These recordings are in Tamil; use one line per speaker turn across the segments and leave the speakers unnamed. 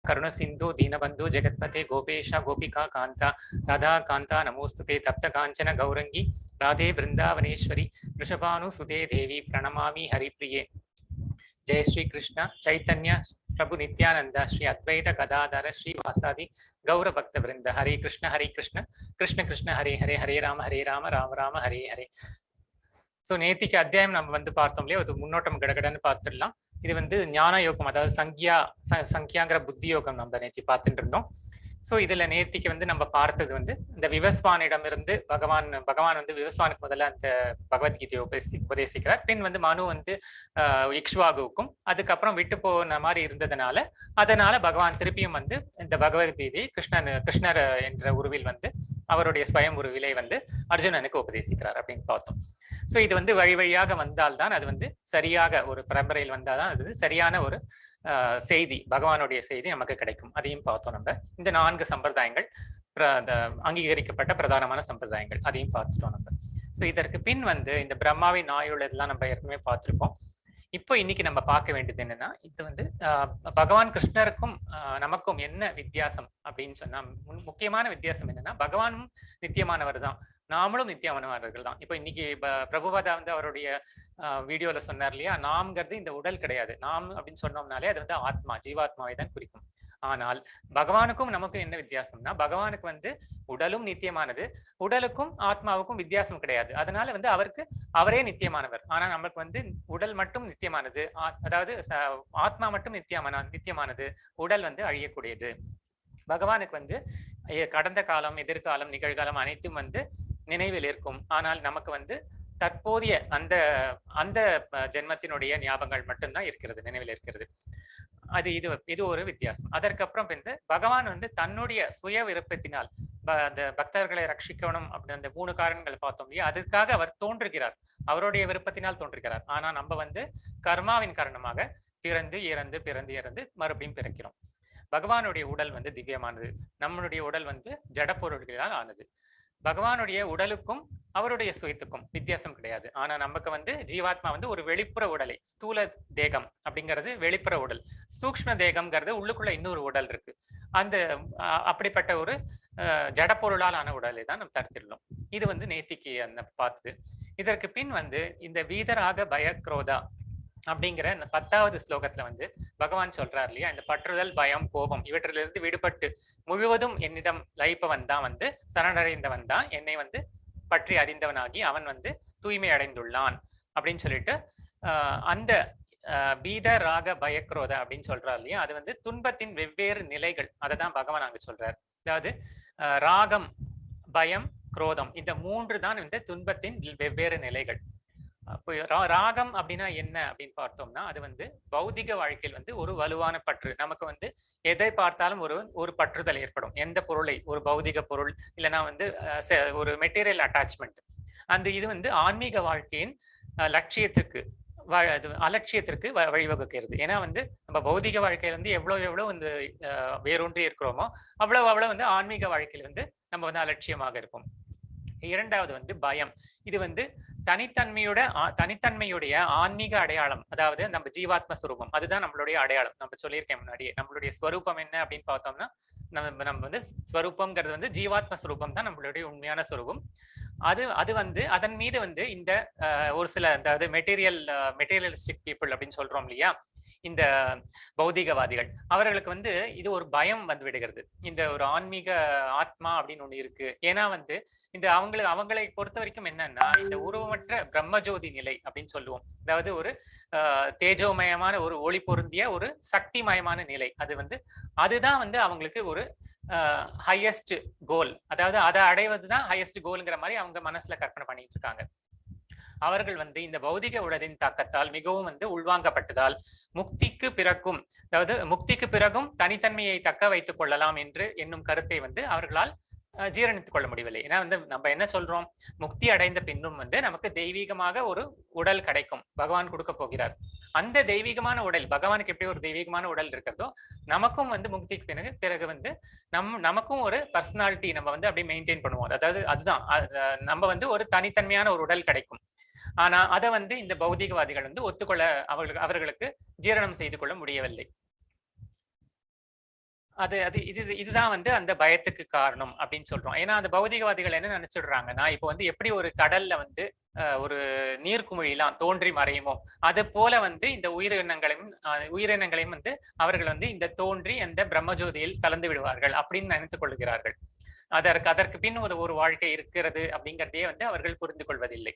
करुण सिंधु दीनबंधु जगत्पते गोपेश गोपिका कांता राधा कांता नमोस्तुते तप्त कांचन गौरंगी राधे वृंदावनेश्वरी वृषभानुसुते देवी प्रणमामि हरिप्रिये। जय श्री कृष्ण चैतन्य प्रभु नित्यानंद श्री अद्वैत गदाधर श्री वासादि गौर भक्त वृंद। हरे कृष्ण कृष्ण कृष्ण हरे हरे हरे राम राम राम हरे हरे. ஸோ நேத்திக்கு அத்தியாயம் நம்ம வந்து பார்த்தோம் இல்லையா, அது முன்னோட்டம் கடகடன்னு பார்த்துடலாம். இது வந்து ஞான யோகம், அதாவது சங்கியாங்கிற புத்தி யோகம் நம்ம நேத்தி பார்த்துட்டு இருந்தோம். ஸோ இதுல நேத்திக்கு வந்து நம்ம பார்த்தது வந்து இந்த விவஸ்வானிடமிருந்து பகவான் வந்து விவஸ்வானுக்கு முதல்ல அந்த பகவத்கீதையை உபதேசிக்கிறார். பின் வந்து மனு வந்து இக்ஷ்வாகுவுக்கும் அதுக்கப்புறம் விட்டு போன மாதிரி இருந்ததுனால அதனால பகவான் திருப்பியும் வந்து இந்த பகவத்கீதையை கிருஷ்ணர் என்ற உருவில் வந்து அவருடைய ஸ்வயம் உருவிலை வந்து அர்ஜுனனுக்கு உபதேசிக்கிறார் அப்படின்னு பார்த்தோம். ஸோ இது வந்து வழி வழியாக வந்தால்தான் அது வந்து சரியாக ஒரு பரம்பரையில் வந்தால்தான் அது சரியான ஒரு செய்தி, பகவானுடைய செய்தி நமக்கு கிடைக்கும். அதையும் பார்த்தோம். நம்ம இந்த 4 சம்பிரதாயங்கள் அங்கீகரிக்கப்பட்ட பிரதானமான சம்பிரதாயங்கள், அதையும் பார்த்துட்டோம் நம்ம. ஸோ இதற்கு பின் வந்து இந்த பிரம்மாவின் ஆயுள் இதெல்லாம் நம்ம ஏற்கனவே பார்த்துருக்கோம். இப்போ இன்னைக்கு நம்ம பார்க்க வேண்டியது என்னன்னா, இது வந்து பகவான் கிருஷ்ணருக்கும் நமக்கும் என்ன வித்தியாசம் அப்படின்னு சொன்னா, முக்கியமான வித்தியாசம் என்னன்னா, பகவானும் நித்தியமானவர் தான், நாமளும் நித்தியமானவர்கள் தான். இப்போ இன்னைக்கு பிரபுபாதா வந்து அவருடைய வீடியோல சொன்னார் இல்லையா, நாம்ங்கிறது இந்த உடல் கிடையாது. நாம் அப்படின்னு சொன்னோம்னாலே அது வந்து ஆத்மா, ஜீவாத்மாவை தான் குறிக்கும். ஆனால் பகவானுக்கும் நமக்கும் என்ன வித்தியாசம்னா, பகவானுக்கு வந்து உடலும் நித்தியமானது, உடலுக்கும் ஆத்மாவுக்கும் வித்தியாசம் கிடையாது. அதனால வந்து அவரே நித்தியமானவர். ஆனா நமக்கு வந்து உடல் மட்டும் நித்தியமானது, அதாவது ஆத்மா மட்டும் நித்தியமானது, உடல் வந்து அழியக்கூடியது. பகவானுக்கு வந்து கடந்த காலம், எதிர்காலம், நிகழ்காலம் அனைத்தும் வந்து நினைவில் இருக்கும். ஆனால் நமக்கு வந்து தற்போதைய அந்த ஜென்மத்தினுடைய ஞாபகங்கள் மட்டும்தான் இருக்கிறது, நினைவில் இருக்கிறது. இது ஒரு வித்தியாசம். அதற்கப்புறம் வந்து பகவான் வந்து தன்னுடைய சுய விருப்பத்தினால் அந்த பக்தர்களை ரட்சிக்கணும் அப்படின்னு அந்த 3 காரணங்களை பார்த்தோம் இல்லையா, அதுக்காக அவர் தோன்றுகிறார், அவருடைய விருப்பத்தினால் தோன்றுகிறார். ஆனா நம்ம வந்து கர்மாவின் காரணமாக பிறந்து இறந்து மறுபடியும் பிறக்கிறோம். பகவானுடைய உடல் வந்து திவ்யமானது, நம்மளுடைய உடல் வந்து ஜட பொருள்களால் ஆனது. பகவானுடைய உடலுக்கும் அவருடைய சுயத்துக்கும் வித்தியாசம் கிடையாது. ஆனா நமக்கு வந்து ஜீவாத்மா வந்து ஒரு வெளிப்புற உடலை, ஸ்தூல தேகம் அப்படிங்கிறது வெளிப்புற உடல், சூக்ஷ்ம தேகம்ங்கிறது உள்ளுக்குள்ள இன்னொரு உடல் இருக்கு. அந்த அப்படிப்பட்ட ஒரு ஜட பொருளால் ஆன உடலை தான் நம்ம தடுத்துள்ளோம். இது வந்து நேத்திக்கு அந்த பார்த்தது. இதற்கு பின் வந்து இந்த வீதராக பயக்ரோதா அப்படிங்கிற 10வது ஸ்லோகத்துல வந்து பகவான் சொல்றார் இல்லையா, இந்த பற்றுதல், பயம், கோபம் இவற்றிலிருந்து விடுபட்டு முழுவதும் என்னிடம் லயிப்பவன் தான் வந்து சரணடைந்தவன் தான் என்னை வந்து பற்றி அறிந்தவனாகி அவன் வந்து தூய்மை அடைந்துள்ளான் அப்படின்னு சொல்லிட்டு அந்த பீத ராக பயக்ரோத அப்படின்னு சொல்றாரு இல்லையா, அது வந்து துன்பத்தின் வெவ்வேறு நிலைகள். அதை தான் பகவான் அங்க சொல்றார். அதாவது ராகம், பயம், குரோதம் இந்த 3 தான் வந்து துன்பத்தின் வெவ்வேறு நிலைகள். அப்போ ராகம் அப்படின்னா என்ன அப்படின்னு பார்த்தோம்னா, அது வந்து பௌதிக வாழ்க்கையில் வந்து ஒரு வலுவான பற்று. நமக்கு வந்து எதை பார்த்தாலும் ஒரு பற்றுதல் ஏற்படும். எந்த பொருளை, ஒரு பௌதிக பொருள் இல்லைன்னா வந்து ஒரு மெட்டீரியல் அட்டாச்மெண்ட். இது வந்து ஆன்மீக வாழ்க்கையின் லட்சியத்துக்கு அலட்சியத்திற்கு வழிவகுக்கிறது. ஏன்னா வந்து நம்ம பௌதிக வாழ்க்கையில வந்து எவ்வளவு வந்து வேரூன்றி இருக்கிறோமோ அவ்வளவு வந்து ஆன்மீக வாழ்க்கையில் வந்து நம்ம வந்து அலட்சியமாக இருப்போம். இரண்டாவது வந்து பயம். இது வந்து தனித்தன்மையுடைய ஆன்மீக அடையாளம். அதாவது நம்ம ஜீவாத்ம ஸ்வரூபம், அதுதான் நம்மளுடைய அடையாளம். நம்ம சொல்லியிருக்கேன் முன்னாடியே, நம்மளுடைய ஸ்வரூபம் என்ன அப்படின்னு பார்த்தோம்னா, நம்ம வந்து ஸ்வரூபம்ங்கிறது வந்து ஜீவாத்ம ஸ்வரூபம் தான் நம்மளுடைய உண்மையான ஸ்வரூபம். அது வந்து அதன் மீது வந்து இந்த ஒரு சில அதாவது மெட்டீரியலிஸ்டிக் பீப்புள் அப்படின்னு சொல்றோம் இல்லையா, இந்த பௌதிகவாதிகள், அவர்களுக்கு வந்து இது ஒரு பயம் வந்து விடுகிறது. இந்த ஒரு ஆன்மீக ஆத்மா அப்படின்னு ஒண்ணு இருக்கு. ஏன்னா வந்து இந்த அவங்களை பொறுத்த வரைக்கும் என்னன்னா, இந்த உருவமற்ற பிரம்மஜோதி நிலை அப்படின்னு சொல்லுவோம். அதாவது ஒரு தேஜோமயமான ஒரு ஒளி பொருந்திய ஒரு சக்திமயமான நிலை. அதுதான் வந்து அவங்களுக்கு ஒரு ஹையஸ்ட் கோல். அதாவது அதை அடைவதுதான் ஹையஸ்ட் கோல்ங்கிற மாதிரி அவங்க மனசுல கற்பனை பண்ணிட்டு இருக்காங்க. அவர்கள் வந்து இந்த பௌதிக உலகின் தாக்கத்தால் மிகவும் வந்து உள்வாங்கப்பட்டதால் முக்திக்கு பிறகும் தனித்தன்மையை தக்க வைத்துக் கொள்ளலாம் என்று என்னும் கருத்தை வந்து அவர்களால் ஜீரணித்துக் கொள்ள முடியவில்லை. ஏன்னா வந்து நம்ம என்ன சொல்றோம், முக்தி அடைந்த பின்னும் வந்து நமக்கு தெய்வீகமாக ஒரு உடல் கிடைக்கும், பகவான் கொடுக்க போகிறார். அந்த தெய்வீகமான உடல், பகவானுக்கு எப்படி ஒரு தெய்வீகமான உடல் இருக்கிறதோ நமக்கும் வந்து முக்திக்கு பிறகு வந்து நமக்கும் ஒரு பர்சனாலிட்டி நம்ம வந்து அப்படியே மெயின்டைன் பண்ணுவோம். அதாவது அதுதான் நம்ம வந்து ஒரு தனித்தன்மையான ஒரு உடல் கிடைக்கும். ஆனா அதை வந்து இந்த பௌதிகவாதிகள் வந்து ஒத்துக்கொள்ள அவர்களுக்கு ஜீரணம் செய்து கொள்ள முடியவில்லை. அது அது இதுதான் வந்து அந்த பயத்துக்கு காரணம் அப்படின்னு சொல்றோம். ஏன்னா அந்த பௌதிகவாதிகள் என்ன நினைச்சிடுறாங்கன்னா, இப்போ வந்து எப்படி ஒரு கடல்ல வந்து ஒரு நீர்க்குமிழிலாம் தோன்றி மறையுமோ, அது போல வந்து இந்த உயிரினங்களையும் வந்து அவர்கள் வந்து இந்த தோன்றி அந்த பிரம்மஜோதியில் கலந்து விடுவார்கள் அப்படின்னு நினைத்துக் கொள்கிறார்கள். அதற்கு அதற்கு பின் ஒரு ஒரு வாழ்க்கை இருக்கிறது அப்படிங்கிறதையே வந்து அவர்கள் புரிந்து கொள்வதில்லை.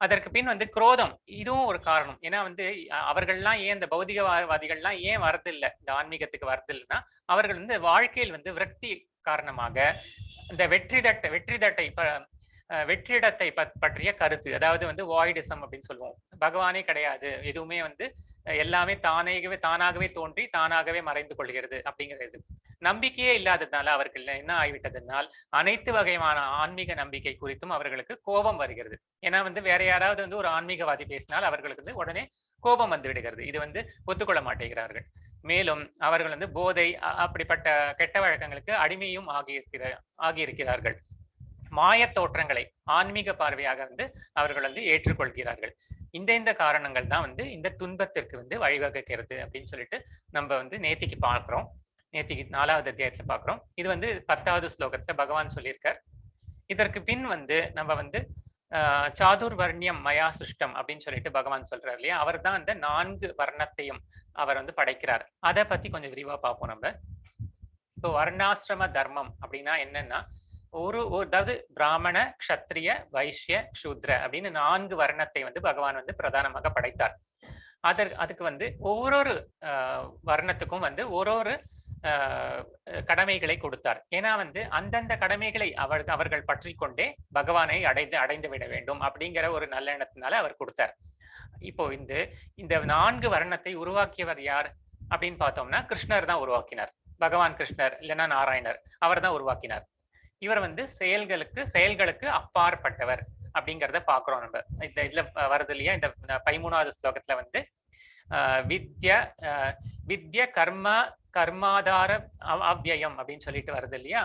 அதற்கு பின் வந்து குரோதம், இதுவும் ஒரு காரணம். ஏன்னா வந்து அவர்கள்லாம் ஏன் இந்த பௌதிகவாதிகள்லாம் ஏன் வரதில்லை, இந்த ஆன்மீகத்துக்கு வரதில்லைன்னா, அவர்கள் வந்து வாழ்க்கையில் வந்து விரக்தி காரணமாக இந்த வெற்றிடத்தை பற்றிய கருத்து, அதாவது வந்து வாய்டிசம் அப்படின்னு சொல்லுவோம். பகவானே கிடையாது, எதுவுமே வந்து எல்லாமே தானாகவே தோன்றி தானாகவே மறைந்து கொள்கிறது அப்படிங்கிறது நம்பிக்கையே இல்லாததுனால அவர்கள் என்ன ஆகிவிட்டதுனால் அனைத்து வகையான ஆன்மீக நம்பிக்கை குறித்தும் அவர்களுக்கு கோபம் வருகிறது. ஏன்னா வந்து வேற யாராவது வந்து ஒரு ஆன்மீகவாதி பேசினால் அவர்களுக்கு வந்து உடனே கோபம் வந்து விடுகிறது. இது வந்து ஒத்துக்கொள்ள மாட்டேங்கிறார்கள். மேலும் அவர்கள் வந்து போதை அப்படிப்பட்ட கெட்ட வழக்கங்களுக்கு அடிமையும் ஆகியிருக்கிறார்கள். மாய தோற்றங்களை ஆன்மீக பார்வையாக வந்து அவர்கள் வந்து ஏற்றுக்கொள்கிறார்கள். இந்த காரணங்கள் தான் வந்து இந்த துன்பத்திற்கு வந்து வழிவகுக்கிறது அப்படின்னு சொல்லிட்டு நம்ம வந்து நேத்திக்கு பார்க்கிறோம். நேத்திக்கு 4வது அத்தியாயத்துல பார்க்கிறோம். இது வந்து 10வது ஸ்லோகத்துல பகவான் சொல்லியிருக்கார். இதற்கு பின் வந்து நம்ம வந்து சாதுர்வர்ணியம் மயா சிருஷ்டம் அப்படின்னு சொல்லிட்டு பகவான் சொல்றாரு இல்லையா, அவர் தான் அந்த 4 வர்ணத்தையும் அவர் வந்து படைக்கிறார். அதை பத்தி கொஞ்சம் விரிவா பார்ப்போம் நம்ம. இப்போ வர்ணாசிரம தர்மம் அப்படின்னா என்னன்னா, அதாவது பிராமண, க்ஷத்ரிய, வைஷ்ய, சூத்ர அப்படின்னு 4 வர்ணத்தை வந்து பகவான் வந்து பிரதானமாக படைத்தார். அதுக்கு வந்து ஒவ்வொரு வர்ணத்துக்கும் வந்து ஒரு கடமைகளை கொடுத்தார். ஏன்னா வந்து அந்தந்த கடமைகளை அவர்கள் பற்றி கொண்டே பகவானை அடைந்து விட வேண்டும் அப்படிங்கிற ஒரு நல்லெண்ணத்தினால அவர் கொடுத்தார். இப்போ இந்த 4 வர்ணத்தை உருவாக்கியவர் யார் அப்படின்னு பார்த்தோம்னா, கிருஷ்ணர் தான் உருவாக்கினார். பகவான் கிருஷ்ணர் இல்லைன்னா நாராயணர், அவர் தான் உருவாக்கினார். இவர் வந்து செயல்களுக்கு அப்பாற்பட்டவர் அப்படிங்கிறத பாக்குறோம் நம்ம. இதுல வருது இல்லையா, இந்த 13வது ஸ்லோகத்துல வந்து வித்ய கர்மாதார அவ்யயம் அப்படின்னு சொல்லிட்டு வருது இல்லையா.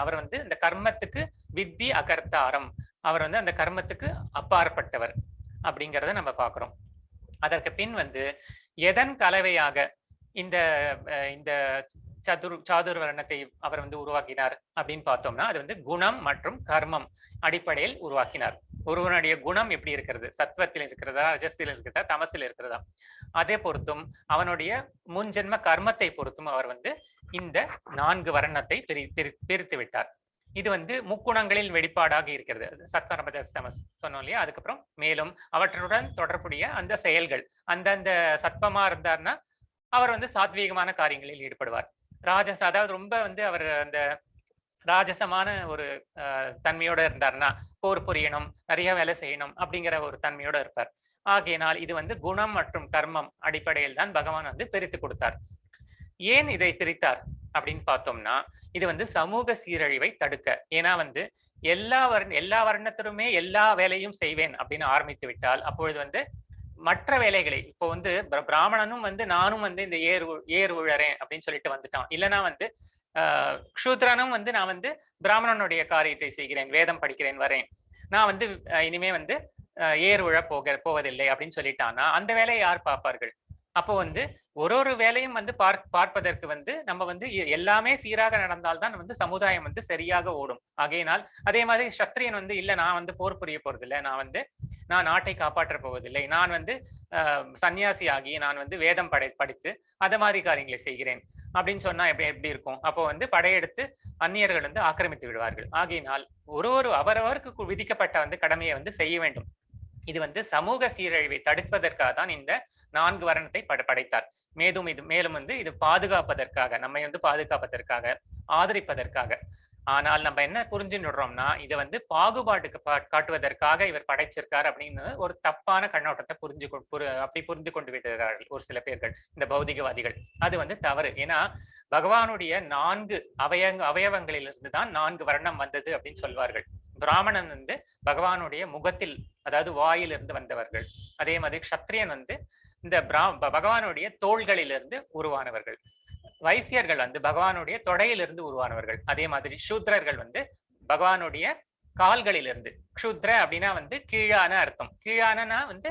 அவர் வந்து இந்த கர்மத்துக்கு வித்தி அகர்த்தாரம், அவர் வந்து அந்த கர்மத்துக்கு அப்பாற்பட்டவர் அப்படிங்கிறத நம்ம பாக்குறோம். அதற்கு பின் வந்து எதன் கலவையாக இந்த இந்த சாதுர்வர்ணத்தை அவர் வந்து உருவாக்கினார் அப்படின்னு பார்த்தோம்னா, அது வந்து குணம் மற்றும் கர்மம் அடிப்படையில் உருவாக்கினார். ஒருவனுடைய குணம் எப்படி இருக்கிறது, சத்வத்தில் இருக்கிறதா, ரஜஸில் இருக்கிறதா, தமசில் இருக்கிறதா, அதே பொறுத்தும் அவனுடைய முன்ஜென்ம கர்மத்தை பொறுத்தும் அவர் வந்து இந்த 4 வர்ணத்தை பிரித்து விட்டார். இது வந்து முக்குணங்களில் வெளிப்பாடாக இருக்கிறது. சத்வ ரஜஸ் தமஸ் சொன்னோம் இல்லையா. அதுக்கப்புறம் மேலும் அவற்றுடன் தொடர்புடைய அந்த செயல்கள், அந்தந்த சத்வமா இருந்தார்னா அவர் வந்து சாத்வீகமான காரியங்களில் ஈடுபடுவார். ராஜஸ், அதாவது ரொம்ப வந்து அவர் அந்த ராஜசமான ஒரு தன்மையோட இருந்தார்னா போர் புரியணும், நிறைய வேலை செய்யணும் அப்படிங்கிற ஒரு தன்மையோட இருப்பார். ஆகையினால் இது வந்து குணம் மற்றும் கர்மம் அடிப்படையில் தான் பகவான் வந்து பிரித்து கொடுத்தார். ஏன் இதை பிரித்தார் அப்படின்னு பார்த்தோம்னா, இது வந்து சமூக சீரழிவை தடுக்க. ஏன்னா வந்து எல்லா வர்ணத்திலுமே எல்லா வேலையும் செய்வேன் அப்படின்னு ஆரம்பித்து விட்டால் அப்பொழுது வந்து மற்ற வேலைகளை, இப்போ வந்து பிராமணனும் வந்து நானும் வந்து இந்த ஏர் உழறேன் அப்படின்னு சொல்லிட்டு வந்துட்டான். இல்லைன்னா வந்து க்ஷூத்ரனும் வந்து நான் வந்து பிராமணனுடைய காரியத்தை செய்கிறேன், வேதம் படிக்கிறேன், வரேன், நான் வந்து இனிமே வந்து ஏர் உழ போவதில்லை அப்படின்னு சொல்லிட்டான்னா அந்த வேலையை யார் பார்ப்பார்கள்? அப்போ வந்து ஒரு வேலையும் வந்து பார்ப்பதற்கு வந்து நம்ம வந்து எல்லாமே சீராக நடந்தால்தான் வந்து சமுதாயம் வந்து சரியாக ஓடும். ஆகையினால் அதே மாதிரி சத்திரியன் வந்து இல்ல, நான் வந்து போர் புரிய போறதில்லை, நான் நாட்டை காப்பாற்ற போவதில்லை, நான் வந்து சன்னியாசி ஆகி நான் வந்து வேதம் படித்து அத மாதிரி காரியங்களை செய்கிறேன் அப்படின்னு சொன்னா எப்படி இருக்கும்? அப்போ வந்து படையெடுத்து அந்நியர்கள் வந்து ஆக்கிரமித்து விடுவார்கள். ஆகையினால் அவரவருக்கு விதிக்கப்பட்ட வந்து கடமையை வந்து செய்ய வேண்டும். இது வந்து சமூக சீரழிவை தடுப்பதற்காக தான் இந்த 4 வர்ணத்தை படைத்தார். மேலும் வந்து இது பாதுகாப்பதற்காக, நம்மை வந்து பாதுகாப்பதற்காக, ஆதரிப்பதற்காக. ஆனால் நம்ம என்ன புரிஞ்சுடுறோம்னா, இதை வந்து பாகுபாட்டுக்கு காட்டுவதற்காக இவர் படைச்சிருக்கார் அப்படின்னு ஒரு தப்பான கண்ணோட்டத்தை புரிந்து கொண்டு விடுகிறார்கள் ஒரு சில பேர்கள், இந்த பௌதிகவாதிகள். அது வந்து தவறு. ஏன்னா பகவானுடைய 4 அவயவங்களிலிருந்து தான் 4 வர்ணம் வந்தது அப்படின்னு சொல்வார்கள். பிராமணன் வந்து பகவானுடைய முகத்தில், அதாவது வாயிலிருந்து வந்தவர்கள். அதே மாதிரி க்ஷத்ரியன் வந்து இந்த பகவானுடைய தோள்களிலிருந்து உருவானவர்கள். வைசியர்கள் வந்து பகவானுடைய தொடையிலிருந்து உருவானவர்கள். அதே மாதிரி சூத்ரர்கள் வந்து பகவானுடைய கால்களிலிருந்து. க்ஷூத்ர அப்படின்னா வந்து கீழான அர்த்தம். கீழானனா வந்து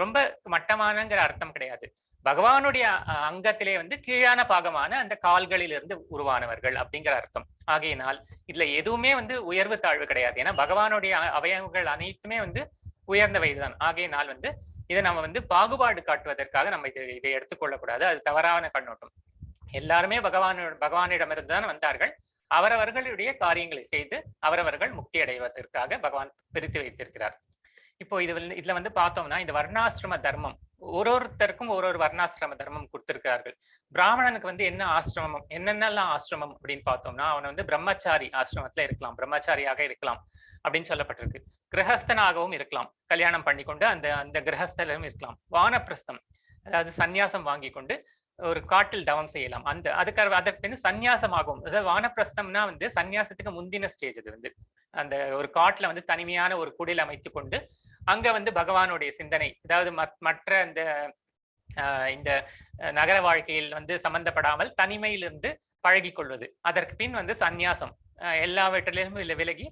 ரொம்ப மட்டமானங்கிற அர்த்தம் கிடையாது. பகவானுடைய அங்கத்திலே வந்து கீழான பாகமான அந்த கால்களிலிருந்து உருவானவர்கள் அப்படிங்கிற அர்த்தம். ஆகையினால் இதுல எதுவுமே வந்து உயர்வு தாழ்வு கிடையாது. ஏன்னா பகவானுடைய அவயவங்கள் அனைத்துமே வந்து உயர்ந்தவைதான். ஆகையினால் வந்து இதை நம்ம வந்து பாகுபாடு காட்டுவதற்காக நம்ம இதை எடுத்துக்கொள்ளக்கூடாது. அது தவறான கண்ணோட்டம். எல்லாருமே பகவானிடமிருந்து தான் வந்தார்கள். அவரவர்களுடைய காரியங்களை செய்து அவரவர்கள் முக்தி அடைவதற்காக பகவான் பிரித்து வைத்திருக்கிறார். இப்போ இதுல வந்து பார்த்தோம்னா இந்த வர்ணாசிரம தர்மம் ஒருத்தருக்கும் ஒரு வர்ணாசிரம தர்மம் கொடுத்திருக்கிறார்கள். பிராமணனுக்கு வந்து என்ன ஆசிரமம், என்னென்னலாம் ஆசிரமம் அப்படின்னு பார்த்தோம்னா, அவன் வந்து பிரம்மச்சாரி ஆசிரமத்துல இருக்கலாம், பிரம்மச்சாரியாக இருக்கலாம் அப்படின்னு சொல்லப்பட்டிருக்கு. கிரகஸ்தனாகவும் இருக்கலாம், கல்யாணம் பண்ணிக்கொண்டு அந்த அந்த கிரகஸ்தலும் இருக்கலாம். வானப்பிரஸ்தம், அதாவது சந்நியாசம் வாங்கி கொண்டு ஒரு காட்டில் தவம் செய்யலாம். அதற்கு வந்து சந்நியாசமாகும். அதாவது வானப்பிரஸ்தம்னா வந்து சந்நியாசத்துக்கு முந்தின ஸ்டேஜ். அது வந்து அந்த ஒரு காட்டுல வந்து தனிமையான ஒரு குடில் அமைத்து கொண்டு அங்க வந்து பகவானுடைய சிந்தனை, அதாவது மற்ற இந்த நகர வாழ்க்கையில் வந்து சம்பந்தப்படாமல் தனிமையிலிருந்து பழகி கொள்வது. அதற்கு பின் வந்து சந்நியாசம், எல்லாவற்றிலும் விலகி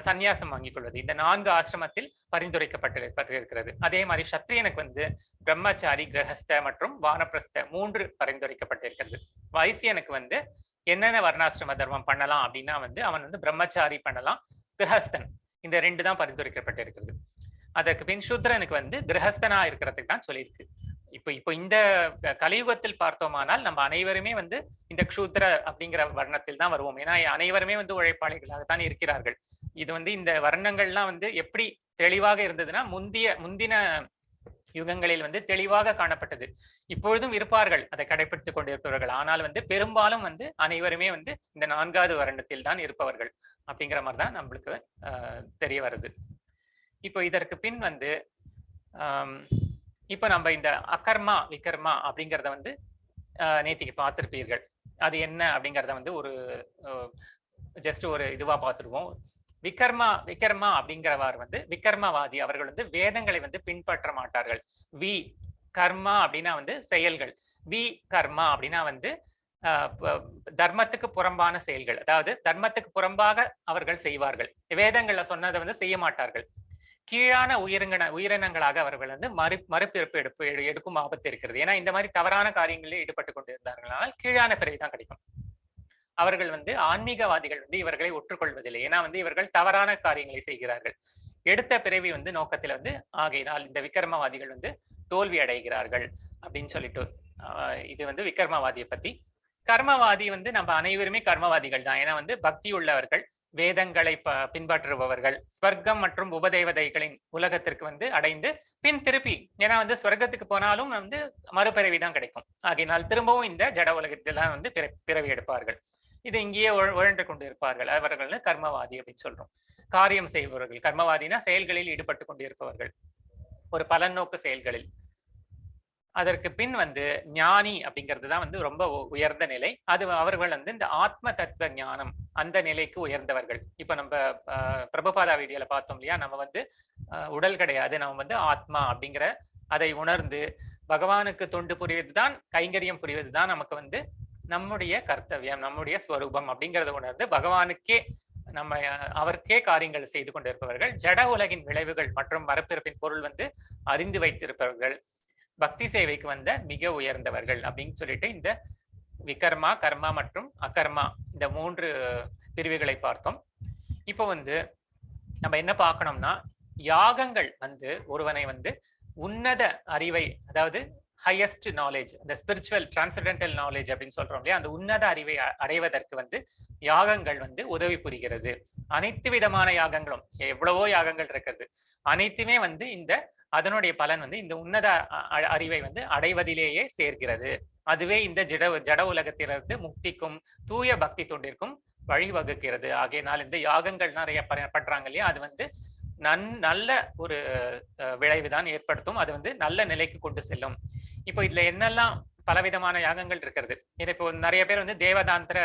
சந்நியாசம் வாங்கிக் கொள்வது. இந்த 4 ஆசிரமத்தில் பரிந்துரைக்கப்பட்டிருக்கிறது. அதே மாதிரி சத்திரியனுக்கு வந்து பிரம்மச்சாரி, கிரகஸ்த மற்றும் வானப்பிரஸ்த 3 பரிந்துரைக்கப்பட்டிருக்கிறது. வைசியனுக்கு வந்து என்னென்ன வர்ணாசிரம தர்மம் பண்ணலாம் அப்படின்னா வந்து அவன் வந்து பிரம்மச்சாரி பண்ணலாம், கிரகஸ்தன், இந்த 2 தான் பரிந்துரைக்கப்பட்டிருக்கிறது. அதற்கு பின் சூத்ரனுக்கு வந்து கிரகஸ்தனா இருக்கிறதுக்கு தான் சொல்லியிருக்கு. இப்போ இந்த கலியுகத்தில் பார்த்தோமானால் நம்ம அனைவருமே வந்து இந்த க்ஷூத்ர அப்படிங்கிற வர்ணத்தில் தான் வருவோம். ஏன்னா அனைவருமே வந்து உழைப்பாளிகளாகத்தான் இருக்கிறார்கள். இது வந்து இந்த வர்ணங்கள்லாம் வந்து எப்படி தெளிவாக இருந்ததுன்னா முந்தின யுகங்களில் வந்து தெளிவாக காணப்பட்டது. இப்பொழுதும் இருப்பார்கள் அதை கடைபிடித்துக் கொண்டிருப்பவர்கள். ஆனால் வந்து பெரும்பாலும் வந்து அனைவருமே வந்து இந்த 4வது வர்ணத்தில் தான் இருப்பவர்கள் அப்படிங்கிற மாதிரி தான் நம்மளுக்கு தெரிய வருது. இப்போ இதற்கு பின் வந்து இப்போ நம்ம இந்த அகர்மா விகர்மா அப்படிங்கிறத வந்து நேத்திக்கு பார்த்திருப்பீர்கள். அது என்ன அப்படிங்கிறத வந்து ஒரு ஜஸ்ட் ஒரு இதுவா பார்த்துருவோம். விகர்மா அப்படிங்கிறவர் வந்து விகர்மவாதி. அவர்கள் வந்து வேதங்களை வந்து பின்பற்ற மாட்டார்கள். வி கர்மா அப்படின்னா வந்து செயல்கள், வி கர்மா அப்படின்னா வந்து தர்மத்துக்கு புறம்பான செயல்கள். அதாவது தர்மத்துக்கு புறம்பாக அவர்கள் செய்வார்கள். வேதங்கள்ல சொன்னதை வந்து செய்ய மாட்டார்கள். கீழான உயிரினங்களாக அவர்கள் வந்து மறுபிறப்பு எடுக்கும் ஆபத்து இருக்கிறது. ஏன்னா இந்த மாதிரி தவறான காரியங்களில் ஈடுபட்டு கொண்டிருந்தார்களால் கீழான பிறவிதான் கிடைக்கும். அவர்கள் வந்து ஆன்மீகவாதிகள் வந்து இவர்களை ஒற்றுக்கொள்வதில்லை. ஏன்னா வந்து இவர்கள் தவறான காரியங்களை செய்கிறார்கள். எடுத்த பிறவி வந்து நோக்கத்துல வந்து ஆகையினால் இந்த விக்ரமவாதிகள் வந்து தோல்வி அடைகிறார்கள் அப்படின்னு சொல்லிட்டு இது வந்து விக்ரமவாதியை பத்தி. கர்மவாதி வந்து நம்ம அனைவருமே கர்மவாதிகள் தான். ஏன்னா வந்து பக்தி உள்ளவர்கள், வேதங்களை பின்பற்றுபவர்கள், ஸ்வர்க்கம் மற்றும் உபதேவதைகளின் உலகத்திற்கு வந்து அடைந்து பின் திருப்பி, ஏன்னா வந்து ஸ்வர்க்கத்துக்கு போனாலும் வந்து மறுபிறவிதான் கிடைக்கும். ஆகையினால் திரும்பவும் இந்த ஜட உலகத்தில்தான் வந்து பிறவி எடுப்பார்கள். இது இங்கேயே உழன்று கொண்டு இருப்பார்கள். அவர்கள் கர்மவாதி அப்படின்னு சொல்றோம். காரியம் செய்பவர்கள், கர்மவாதினா செயல்களில் ஈடுபட்டு கொண்டு இருப்பவர்கள், ஒரு பலநோக்கு செயல்களில். அதற்கு பின் வந்து ஞானி அப்படிங்கிறது தான் வந்து ரொம்ப உயர்ந்த நிலை. அது அவர்கள் வந்து இந்த ஆத்ம தத்துவ ஞானம் அந்த நிலைக்கு உயர்ந்தவர்கள். இப்ப நம்ம பிரபுபாதா வீடியோல பார்த்தோம் இல்லையா, நம்ம வந்து உடல் கிடையாது, நம்ம வந்து ஆத்மா அப்படிங்கிற அதை உணர்ந்து பகவானுக்கு தொண்டு புரிவதுதான், கைங்கரியம் புரிவதுதான் நமக்கு வந்து நம்முடைய கர்த்தவியம், நம்முடைய ஸ்வரூபம் அப்படிங்கிறத உணர்ந்து பகவானுக்கே நம்ம அவருக்கே காரியங்கள் செய்து கொண்டிருப்பவர்கள், ஜட உலகின் விளைவுகள் மற்றும் மரப்பிறப்பின் பொருள் வந்து அறிந்து வைத்திருப்பவர்கள், பக்தி சேவைக்கு வந்த மிக உயர்ந்தவர்கள் அப்படின்னு சொல்லிட்டு இந்த விகர்மா, கர்மா மற்றும் அகர்மா இந்த 3 பிரிவுகளை பார்த்தோம். இப்போ வந்து நம்ம என்ன பார்க்கணும்னா, யாகங்கள் வந்து ஒருவனை வந்து உன்னத அறிவை, அதாவது ஹையஸ்ட் நாலேஜ், இந்த ஸ்பிரிச்சுவல் டிரான்சென்டென்டல் நாலேஜ் அப்படின்னு சொல்றோம் இல்லையா, அந்த உன்னத அறிவை அடைவதற்கு வந்து யாகங்கள் வந்து உதவி புரிகிறது. அனைத்து விதமான யாகங்களும், எவ்வளவோ யாகங்கள் இருக்கிறது, அனைத்துமே வந்து இந்த அதனுடைய பலன் வந்து இந்த உன்னத அறிவை வந்து அடைவதிலேயே சேர்க்கிறது. அதுவே இந்த ஜட உலகத்திலிருந்து முக்திக்கும் தூய பக்தி தொண்டிற்கும் வழிவகுக்கிறது. ஆகையினால் இந்த யாகங்கள் நிறைய பண்றாங்க இல்லையா, அது வந்து நல்ல ஒரு விளைவுதான் ஏற்படுத்தும். அது வந்து நல்ல நிலைக்கு கொண்டு செல்லும். இப்போ இதுல என்னெல்லாம் பலவிதமான யாகங்கள் இருக்கிறது. இப்போ நிறைய பேர் வந்து தேவதாந்திர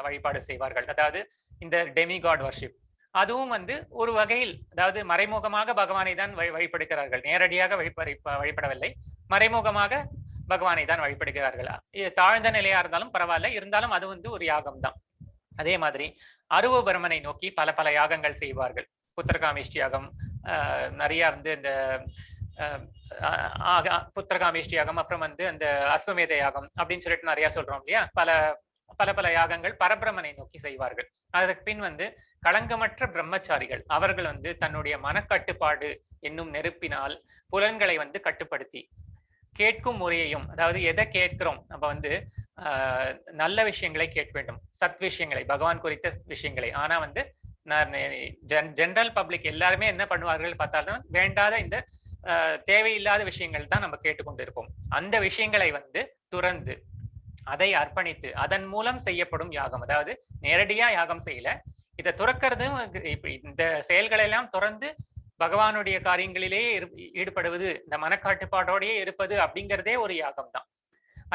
வழிபாடு செய்வார்கள், அதாவது இந்த டெமிகாட் வர்ஷிப். அதுவும் வந்து ஒரு வகையில், அதாவது மறைமுகமாக பகவானை தான் வழிபடுகிறார்கள், நேரடியாக வழிபடவில்லை, மறைமுகமாக பகவானை தான் வழிபடுகிறார்கள். தாழ்ந்த நிலையா இருந்தாலும் பரவாயில்ல, இருந்தாலும் அது வந்து ஒரு யாகம் தான். அதே மாதிரி அருவ பிரமனை நோக்கி பல யாகங்கள் செய்வார்கள். புத்திரகாமிஷ்டி யாகம், நிறைய வந்து இந்த புத்திரகாமேஷ்டி யாகம், அப்புறம் வந்து அந்த அஸ்வமேத யாகம் அப்படின்னு சொல்லிட்டு நிறைய சொல்றோம் இல்லையா. பல பல பல யாகங்கள் பரபிரமனை நோக்கி செய்வார்கள். அதற்கு பின் வந்து களங்கமற்ற பிரம்மச்சாரிகள் அவர்கள் வந்து தன்னுடைய மனக்கட்டுப்பாடு என்னும் நெருப்பினால் புலன்களை வந்து கட்டுப்படுத்தி கேட்கும் முறையையும், அதாவது எதை கேட்கிறோம் நம்ம வந்து நல்ல விஷயங்களை கேட்க வேண்டும், சத் விஷயங்களை, பகவான் குறித்த விஷயங்களை. ஆனா வந்து ஜெனரல் பப்ளிக் எல்லாருமே என்ன பண்ணுவார்கள் பார்த்தாலும் வேண்டாத இந்த தேவையில்லாத விஷயங்கள் தான் நம்ம கேட்டுக்கொண்டு இருப்போம். அந்த விஷயங்களை வந்து துறந்து அதை அர்ப்பணித்து அதன் மூலம் செய்யப்படும் யாகம், அதாவது நேரடியா யாகம் செய்யல, இதை துறக்கிறது, இந்த செயல்களை எல்லாம் துறந்து பகவானுடைய காரியங்களிலேயே ஈடுபடுவது, இந்த மனக்காட்டுப்பாடோடையே இருப்பது அப்படிங்கிறதே ஒரு யாகம் தான்.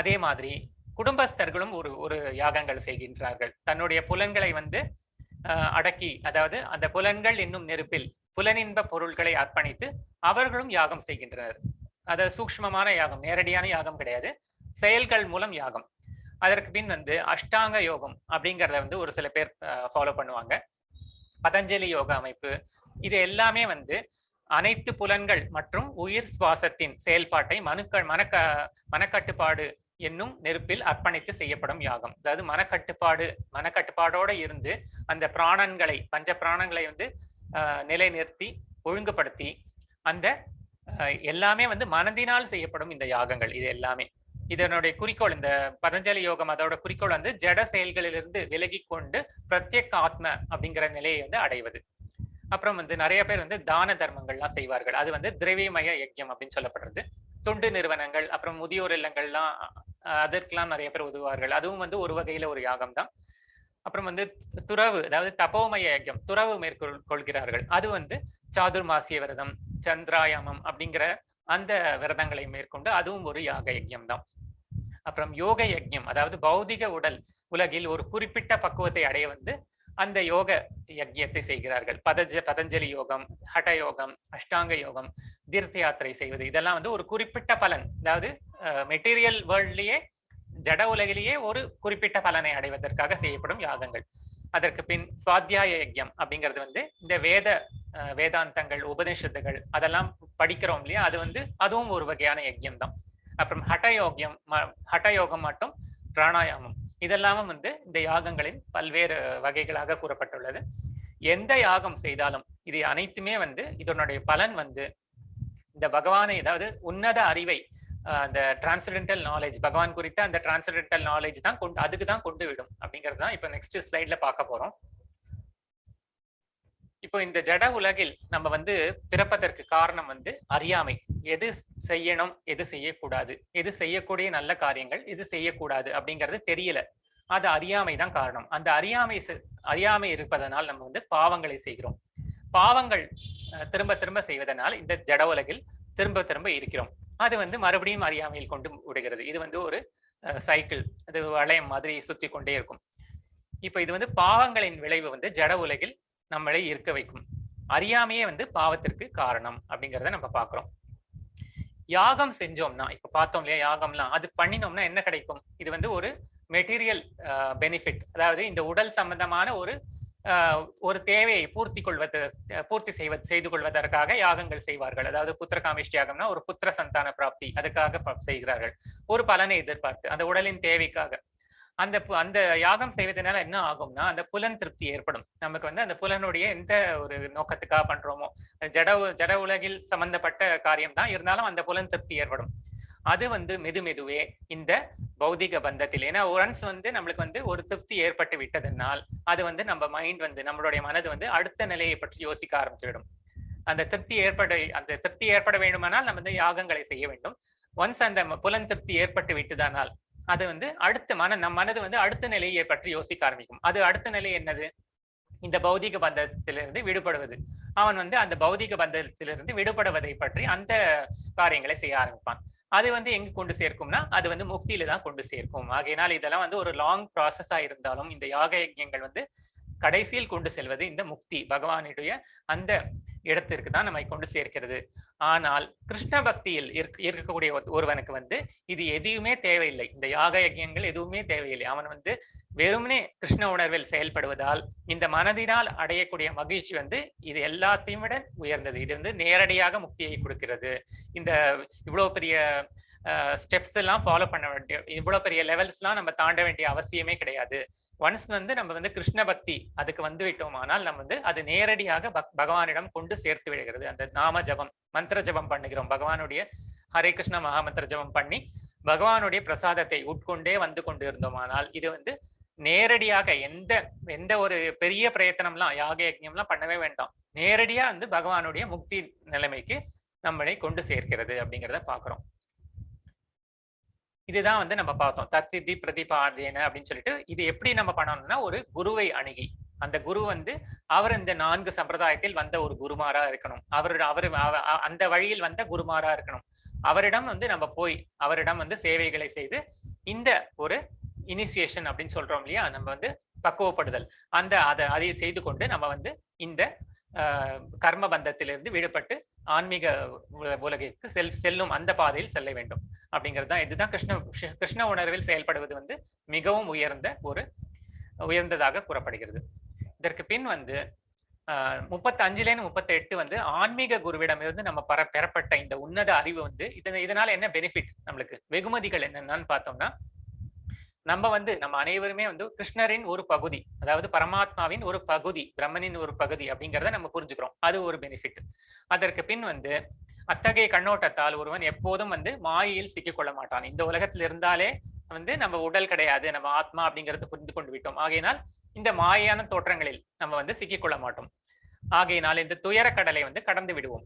அதே மாதிரி குடும்பஸ்தர்களும் ஒரு யாகங்கள் செய்கின்றார்கள். தன்னுடைய புலன்களை வந்து அடக்கி, அதாவது அந்த புலன்கள் என்னும் நெருப்பில் புலனின்ப பொருள்களை அர்ப்பணித்து அவர்களும் யாகம் செய்கின்றனர். அது சூக்ஷ்மமான யாகம், நேரடியான யாகம் கிடையாது, செயல்கள் மூலம் யாகம். அதற்கு பின் வந்து அஷ்டாங்க யோகம் அப்படிங்கிறத வந்து ஒரு சில பேர் ஃபாலோ பண்ணுவாங்க. பதஞ்சலி யோக அமைப்பு, இது எல்லாமே வந்து அனைத்து புலன்கள் மற்றும் உயிர் சுவாசத்தின் செயல்பாட்டை மனக்கட்டுப்பாடு என்னும் நெருப்பில் அர்ப்பணித்து செய்யப்படும் யாகம். அதாவது மனக்கட்டுப்பாடோட இருந்து அந்த பிராணன்களை, பஞ்ச பிராணங்களை வந்து நிலைநிறுத்தி ஒழுங்குபடுத்தி, அந்த எல்லாமே வந்து மனதினால் செய்யப்படும் இந்த யாகங்கள். இது எல்லாமே இதனுடைய குறிக்கோள், இந்த பதஞ்சலி யோகம் அதோட குறிக்கோள் வந்து ஜட செயல்களிலிருந்து விலகி கொண்டு பிரத்யேக ஆத்ம அப்படிங்கிற நிலையை வந்து அடைவது. அப்புறம் வந்து நிறைய பேர் வந்து தான தர்மங்கள்லாம் செய்வார்கள். அது வந்து திரவியமய யஜ்யம் அப்படின்னு சொல்லப்படுறது. தொண்டு நிறுவனங்கள், அப்புறம் முதியோர் இல்லங்கள்லாம், அதற்கெல்லாம் நிறைய பேர் உதவுவார்கள். அதுவும் வந்து ஒரு வகையில ஒரு யாகம் தான். அப்புறம் வந்து துறவு, அதாவது தபோமய யஜ்யம், துறவு மேற்கொள்கிறார்கள். அது வந்து சாதுர்மாசிய விரதம், சந்திராயாமம் அப்படிங்கிற அந்த விரதங்களை மேற்கொண்டு அதுவும் ஒரு யாக யஜ்யம் தான். அப்புறம் யோக யஜ்யம், அதாவது பௌதிக உலகில் ஒரு குறிப்பிட்ட பக்குவத்தை அடைய வந்து அந்த யோக யஜ்யத்தை செய்கிறார்கள். பதஞ்சலி யோகம், ஹட யோகம், அஷ்டாங்க யோகம், தீர்த்த யாத்திரை செய்வது, இதெல்லாம் வந்து ஒரு குறிப்பிட்ட பலன், அதாவது மெட்டீரியல் வேர்ல்ட்லயே, ஜட உலகிலேயே ஒரு குறிப்பிட்ட பலனை அடைவதற்காக செய்யப்படும் யாகங்கள். அதற்கு பின் சுவாத்தியாய யஜ்யம் அப்படிங்கிறது வந்து இந்த வேதாந்தங்கள், உபனிஷத்துகள் அதெல்லாம் படிக்கிறோம் இல்லையா, அது வந்து அதுவும் ஒரு வகையான யஜ்யம் தான். அப்புறம் ஹட்டயோகம் மற்றும் பிராணாயாமம், இதெல்லாமும் வந்து இந்த யாகங்களின் பல்வேறு வகைகளாக கூறப்பட்டுள்ளது. எந்த யாகம் செய்தாலும் இது அனைத்துமே வந்து இதனுடைய பலன் வந்து இந்த பகவானை, அதாவது உன்னத அறிவை, அந்த டிரான்சென்டென்டல் நாலேஜ், பகவான் குறித்த அந்த டிரான்சென்டென்டல் நாலேஜ் தான் அதுக்கு தான் கொண்டு விடும் அப்படிங்கிறது தான் இப்போ நெக்ஸ்ட் ஸ்லைட்ல பார்க்க போறோம். இப்போ இந்த ஜட உலகில் நம்ம வந்து பிறப்பதற்கு காரணம் வந்து அறியாமை. எது செய்யணும், எது செய்யக்கூடாது, எது செய்யக்கூடிய நல்ல காரியங்கள், எது செய்யக்கூடாது அப்படிங்கிறது தெரியல. அது அறியாமை தான் காரணம். அந்த அறியாமை இருப்பதனால் நம்ம வந்து பாவங்களை செய்கிறோம். பாவங்கள் திரும்ப திரும்ப செய்வதனால் இந்த ஜட உலகில் திரும்ப திரும்ப இருக்கிறோம். அது வந்து மறுபடியும் அறியாமையில் கொண்டு விடுகிறது. இது வந்து ஒரு சைக்கிள், அது வளையம் மாதிரி சுத்தி கொண்டே இருக்கும். இப்போ இது வந்து பாவங்களின் விளைவு வந்து ஜட உலகில் நம்மளை இருக்க வைக்கும். அறியாமையே வந்து பாவத்திற்கு காரணம் அப்படிங்கிறத நம்ம பார்க்கிறோம். யாகம் செஞ்சோம்னா, இப்ப பார்த்தோம் இல்லையா, யாகம்லாம் அது பண்ணினோம்னா என்ன கிடைக்கும்? இது வந்து ஒரு மெட்டீரியல் பெனிஃபிட், அதாவது இந்த உடல் சம்பந்தமான ஒரு தேவையை பூர்த்தி செய்து கொள்வதற்காக யாகங்கள் செய்வார்கள். அதாவது புத்திரகாமேஷ்டி யாகம்னா ஒரு புத்திர சந்தான பிராப்தி, அதுக்காக செய்கிறார்கள். ஒரு பலனை எதிர்பார்த்து, அந்த உடலின் தேவைக்காக. அந்த யாகம் செய்வதனால என்ன ஆகும்னா, அந்த புலன் திருப்தி ஏற்படும். நமக்கு வந்து அந்த புலனுடைய எந்த ஒரு நோக்கத்துக்காக பண்றோமோ, ஜட உலகில் சம்பந்தப்பட்ட காரியம் தான் இருந்தாலும் அந்த புலன் திருப்தி ஏற்படும். அது வந்து மெதுவே இந்த பௌதிக பந்தத்தில், ஏன்னா ஒன்ஸ் வந்து நம்மளுக்கு வந்து ஒரு திருப்தி ஏற்பட்டு விட்டதனால் அது வந்து நம்ம மைண்ட் வந்து, நம்மளுடைய மனது வந்து அடுத்த நிலையை பற்றி யோசிக்க ஆரம்பித்துவிடும். அந்த திருப்தி ஏற்பட வேண்டுமானால் நம்ம வந்து யாகங்களை செய்ய வேண்டும். ஒன்ஸ் அந்த புலன் திருப்தி ஏற்பட்டு விட்டுதானால் அது வந்து நம் மனது வந்து அடுத்த நிலையை பற்றி யோசிக்க ஆரம்பிக்கும். அது அடுத்த நிலை என்னது? இந்த பௌதிக பந்தத்திலிருந்து விடுபடுவது. அவன் வந்து அந்த பௌதிக பந்தத்திலிருந்து விடுபடுவதை பற்றி அந்த காரியங்களை செய்ய ஆரம்பிப்பான். அது வந்து எங்க கொண்டு சேர்க்கும்னா, அது வந்து முக்தியில தான் கொண்டு சேர்க்கும். ஆகையினால் இதெல்லாம் வந்து ஒரு லாங் ப்ராசஸா இருந்தாலும் இந்த யாக யஜ்யங்கள் வந்து கடைசியில் கொண்டு செல்வது இந்த முக்தி, பகவானுடைய அந்த இடத்திற்கு தான் நம்மை கொண்டு சேர்க்கிறது. ஆனால் கிருஷ்ண பக்தியில் இருக்கக்கூடிய ஒருவனுக்கு வந்து இது எதுவுமே தேவையில்லை. இந்த யாக யஜ்யங்கள் எதுவுமே தேவையில்லை. அவன் வந்து வெறுமனே கிருஷ்ண உணர்வில் செயல்படுவதால் இந்த மனதினால் அடையக்கூடிய மகிழ்ச்சி வந்து இது எல்லாத்தையும் விட உயர்ந்தது. இது வந்து நேரடியாக முக்தியை கொடுக்கிறது. இந்த இவ்வளவு பெரிய ஸ்டெப்ஸ் எல்லாம் ஃபாலோ பண்ண வேண்டிய, இவ்வளவு பெரிய லெவல்ஸ்லாம் நம்ம தாண்ட வேண்டிய அவசியமே கிடையாது. ஒன்ஸ் வந்து நம்ம வந்து கிருஷ்ண பக்தி அதுக்கு வந்து விட்டோமானால் நம்ம வந்து அது நேரடியாக பகவானிடம் கொண்டு சேர்த்து விடுகிறது. அந்த நாம ஜபம், மந்திர ஜபம் பண்ணுகிறோம், பகவானுடைய ஹரே கிருஷ்ண மகாமந்திர ஜபம் பண்ணி பகவானுடைய பிரசாதத்தை உட்கொண்டே வந்து கொண்டு இருந்தோமானால் இது வந்து நேரடியாக எந்த ஒரு பெரிய பிரயத்தனம்லாம் யாக யஜ்ஞம்லாம் பண்ணவே வேண்டாம், நேரடியா வந்து பகவானுடைய முக்தி நிலைமைக்கு நம்மளை கொண்டு சேர்க்கிறது அப்படிங்கிறத பாக்குறோம். இதுதான் வந்து நம்ம பார்த்தோம் தத்திதி பிரதிபாதேன அப்படின்னு சொல்லிட்டு. இது எப்படி நம்ம பண்ணணும்னா ஒரு குருவை அணுகி, அந்த குரு வந்து அவர் இந்த 4 சம்பிரதாயத்தில் வந்த ஒரு குருமாரா இருக்கணும், அவர் அந்த வழியில் வந்த குருமாரா இருக்கணும். அவரிடம் வந்து நம்ம போய் அவரிடம் வந்து சேவைகளை செய்து இந்த ஒரு இனிஷியேஷன் அப்படின்னு சொல்றோம் இல்லையா, நம்ம வந்து பக்குவப்படுதல், அதை செய்து கொண்டு நம்ம வந்து இந்த கர்ம பந்தத்திலிருந்து விடுபட்டு ஆன்மீக உலகிற்கு செல்லும் அந்த பாதையில் செல்ல வேண்டும் அப்படிங்கிறது தான். இதுதான் கிருஷ்ண உணர்வில் செயல்படுவது வந்து மிகவும் உயர்ந்ததாக கூறப்படுகிறது. இதற்கு பின் வந்து 35லேருந்து 38 வந்து ஆன்மீக குருவிடமிருந்து நம்ம பெறப்பட்ட இந்த உன்னத அறிவு வந்து இதனால என்ன பெனிஃபிட், நம்மளுக்கு வெகுமதிகள் என்னன்னு பார்த்தோம்னா, நம்ம அனைவருமே வந்து கிருஷ்ணரின் ஒரு பகுதி, அதாவது பரமாத்மாவின் ஒரு பகுதி, பிரம்மனின் ஒரு பகுதி அப்படிங்கிறத நம்ம புரிஞ்சுக்கிறோம். அது ஒரு பெனிஃபிட். அதற்கு பின் வந்து அத்தகைய கண்ணோட்டத்தால் ஒருவன் எப்போதும் வந்து மாயையில் சிக்கிக்கொள்ள மாட்டான். இந்த உலகத்தில் இருந்தாலே வந்து நம்ம உடல் கிடையாது, நம்ம ஆத்மா அப்படிங்கறத புரிந்து கொண்டு விட்டோம். ஆகையினால் இந்த மாயான தோற்றங்களில் நம்ம வந்து சிக்கிக்கொள்ள மாட்டோம். ஆகையினால் இந்த துயர கடலை வந்து கடந்து விடுவோம்.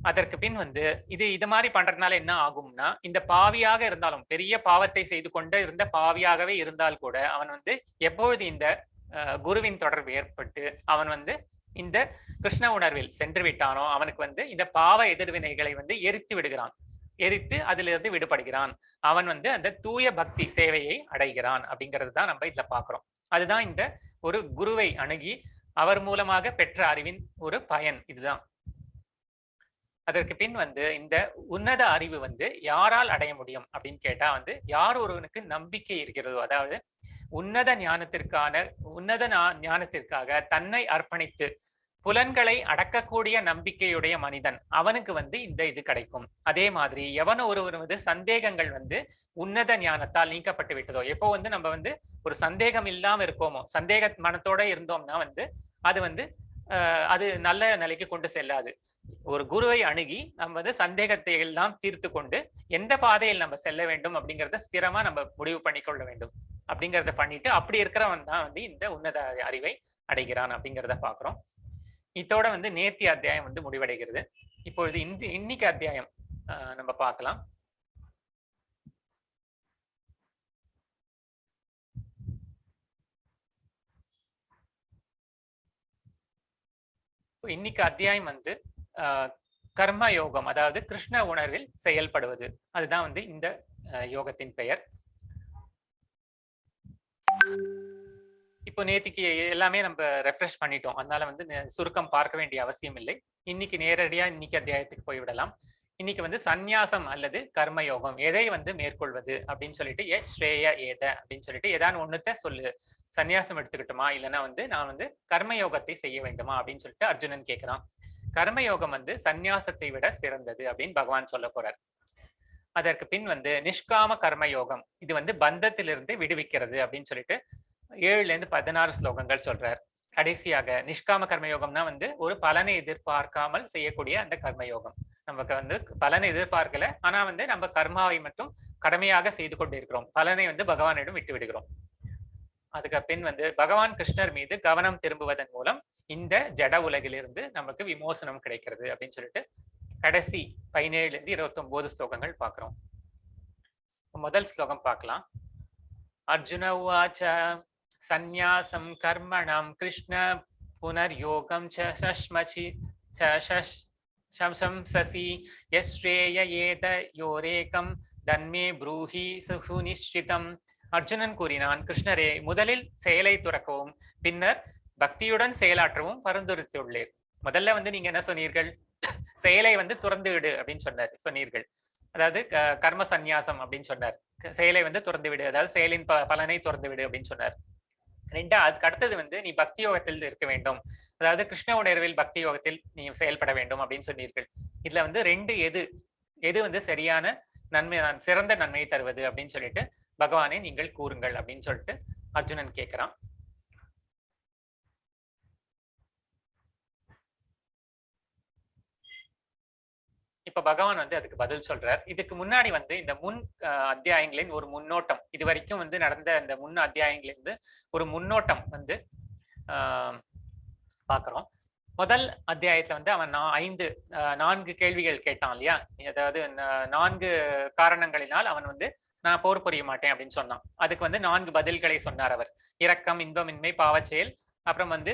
அதற்கு பின் வந்து இது மாதிரி பண்றதுனால என்ன ஆகும்னா, இந்த பாவியாக இருந்தாலும், பெரிய பாவத்தை செய்து கொண்டு இருந்த பாவியாகவே இருந்தால் கூட அவன் வந்து எப்பொழுது இந்த குருவின் தொடர்பு ஏற்பட்டு அவன் வந்து இந்த கிருஷ்ண உணர்வில் சென்று விட்டானோ அவனுக்கு வந்து இந்த பாவ எதிர்வினைகளை வந்து எரித்து விடுகிறான், எரித்து அதிலிருந்து விடுபடுகிறான். அவன் வந்து அந்த தூய பக்தி சேவையை அடைகிறான் அப்படிங்கிறது தான் நம்ம இதுல பாக்குறோம். அதுதான் இந்த ஒரு குருவை அணுகி அவர் மூலமாக பெற்ற அறிவின் ஒரு பயன் இதுதான். அதற்கு பின் வந்து இந்த உன்னத அறிவு வந்து யாரால் அடைய முடியும் அப்படின்னு கேட்டா வந்து யார் ஒருவனுக்கு நம்பிக்கை இருக்கிறதோ, அதாவது உன்னத ஞானத்திற்காக தன்னை அர்ப்பணித்து புலன்களை அடக்கக்கூடிய நம்பிக்கையுடைய மனிதன், அவனுக்கு வந்து இந்த இது கிடைக்கும். அதே மாதிரி எவனோ ஒருவர் வந்து சந்தேகங்கள் வந்து உன்னத ஞானத்தால் நீக்கப்பட்டு விட்டதோ, எப்போ வந்து நம்ம வந்து ஒரு சந்தேகம் இல்லாம இருக்கோமோ, சந்தேக மனத்தோட இருந்தோம்னா வந்து அது வந்து அது நல்ல நிலைக்கு கொண்டு செல்லாது. ஒரு குருவை அணுகி நம்ம வந்து சந்தேகத்தை எல்லாம் தீர்த்து கொண்டு எந்த பாதையில் நம்ம செல்ல வேண்டும் அப்படிங்கிறத ஸ்திரமா நம்ம முடிவு பண்ணிக்கொள்ள வேண்டும். அப்படிங்கிறத பண்ணிட்டு அப்படி இருக்கிறவன் தான் வந்து இந்த உன்னத அறிவை அடைகிறான் அப்படிங்கிறத பாக்குறோம். இதோட வந்து நேத்தி அத்தியாயம் வந்து முடிவடைகிறது. இப்பொழுது இன்னைக்கு அத்தியாயம் நம்ம பார்க்கலாம். இன்னைக்கு அத்தியாயம் வந்து கர்ம யோகம், அதாவது கிருஷ்ண உணர்வில் செயல்படுவது, அதுதான் வந்து இந்த யோகத்தின் பெயர். இப்போ நேத்திக்கு எல்லாமே நம்ம ரெஃப்ரெஷ் பண்ணிட்டோம், அதனால வந்து சுருக்கம் பார்க்க வேண்டிய அவசியம் இல்லை. இன்னைக்கு நேரடியா இன்னைக்கு அத்தியாயத்துக்கு போய்விடலாம். இன்னைக்கு வந்து சந்நியாசம் அல்லது கர்மயோகம் எதை வந்து மேற்கொள்வது அப்படின்னு சொல்லிட்டு ஸ்ரேய ஏத அப்படின்னு சொல்லிட்டு ஏதாவது ஒண்ணுத்த சொல்லு. சந்நியாசம் எடுத்துக்கிட்டுமா, இல்லைன்னா வந்து நான் வந்து கர்மயோகத்தை செய்ய வேண்டுமா அப்படின்னு சொல்லிட்டு அர்ஜுனன் கேட்கிறான். கர்மயோகம் வந்து சந்நியாசத்தை விட சிறந்தது அப்படின்னு பகவான் சொல்ல போறார். அதற்கு பின் வந்து நிஷ்காம கர்மயோகம், இது வந்து பந்தத்திலிருந்து விடுவிக்கிறது அப்படின்னு சொல்லிட்டு 7லேருந்து 16 ஸ்லோகங்கள் சொல்றார். கடைசியாக நிஷ்காம கர்மயோகம்னா வந்து ஒரு பலனை எதிர்பார்க்காமல் செய்யக்கூடிய அந்த கர்மயோகம். நமக்கு வந்து பலனை எதிர்பார்க்கல, ஆனா வந்து நம்ம கர்மாவை மட்டும் கடமையாக செய்து கொண்டு இருக்கிறோம், பலனை வந்து பகவானிடம் விட்டு விடுகிறோம். அதுக்கு பின் வந்து பகவான் கிருஷ்ணர் மீது கவனம் திரும்புவதன் மூலம் இந்த ஜட உலகிலிருந்து நமக்கு விமோசனம் கிடைக்கிறது அப்படின்னு சொல்லிட்டு கடைசி 17லேருந்து 29 ஸ்லோகங்கள் பார்க்கிறோம். முதல் ஸ்லோகம் பார்க்கலாம். அர்ஜுன உவாச்ச சந்நியாசம் கர்மணம் கிருஷ்ண புனர்யோகம் சஷ்மசி சம்சசி யஸ்ரேய ஏத யோரேகம் தன்மே ப்ரூஹி சுநிஷ்டிதம். அர்ஜுனன் கூறினான், கிருஷ்ணரே, முதலில் செயலை துறக்கவும் பின்னர் பக்தியுடன் செயலாற்றவும் பரிந்துரைத்துள்ளீர். முதல்ல வந்து நீங்க என்ன சொன்னீர்கள்? செயலை வந்து துறந்து விடு அப்படின்னு சொன்னீர்கள். அதாவது கர்ம சந்நியாசம் அப்படின்னு சொன்னார். செயலை வந்து துறந்து விடு, அதாவது செயலின் பலனை துறந்து விடு அப்படின்னு சொன்னார். அதுக்கு அடுத்தது வந்து நீ பக்தி யோகத்தில் இருக்க வேண்டும், அதாவது கிருஷ்ண உணர்வில் பக்தி யோகத்தில் நீ செயல்பட வேண்டும் அப்படின்னு சொன்னீர்கள். இதுல வந்து ரெண்டு எது வந்து சரியான நன்மை, சிறந்த நன்மையை தருவது அப்படின்னு சொல்லிட்டு பகவானே நீங்கள் கூறுங்கள் அப்படின்னு சொல்லிட்டு அர்ஜுனன் கேட்கிறான். இப்ப பகவான் வந்து அதுக்கு பதில் சொல்றார். இதுக்கு முன்னாடி வந்து இந்த முன் அத்தியாயங்களின் ஒரு முன்னோட்டம், இது வரைக்கும் வந்து நடந்த இந்த முன் அத்தியாயங்களிலிருந்து ஒரு முன்னோட்டம் வந்து பாக்குறோம். முதல் அத்தியாயத்துல வந்து அவன் 4 கேள்விகள் கேட்டான் இல்லையா? அதாவது 4 காரணங்களினால் அவன் வந்து நான் போர் புரிய மாட்டேன் அப்படின்னு சொன்னான். அதுக்கு வந்து 4 பதில்களை சொன்னார் அவர். இரக்கம், இன்பமின்மை, பாவச்செயல், அப்புறம் வந்து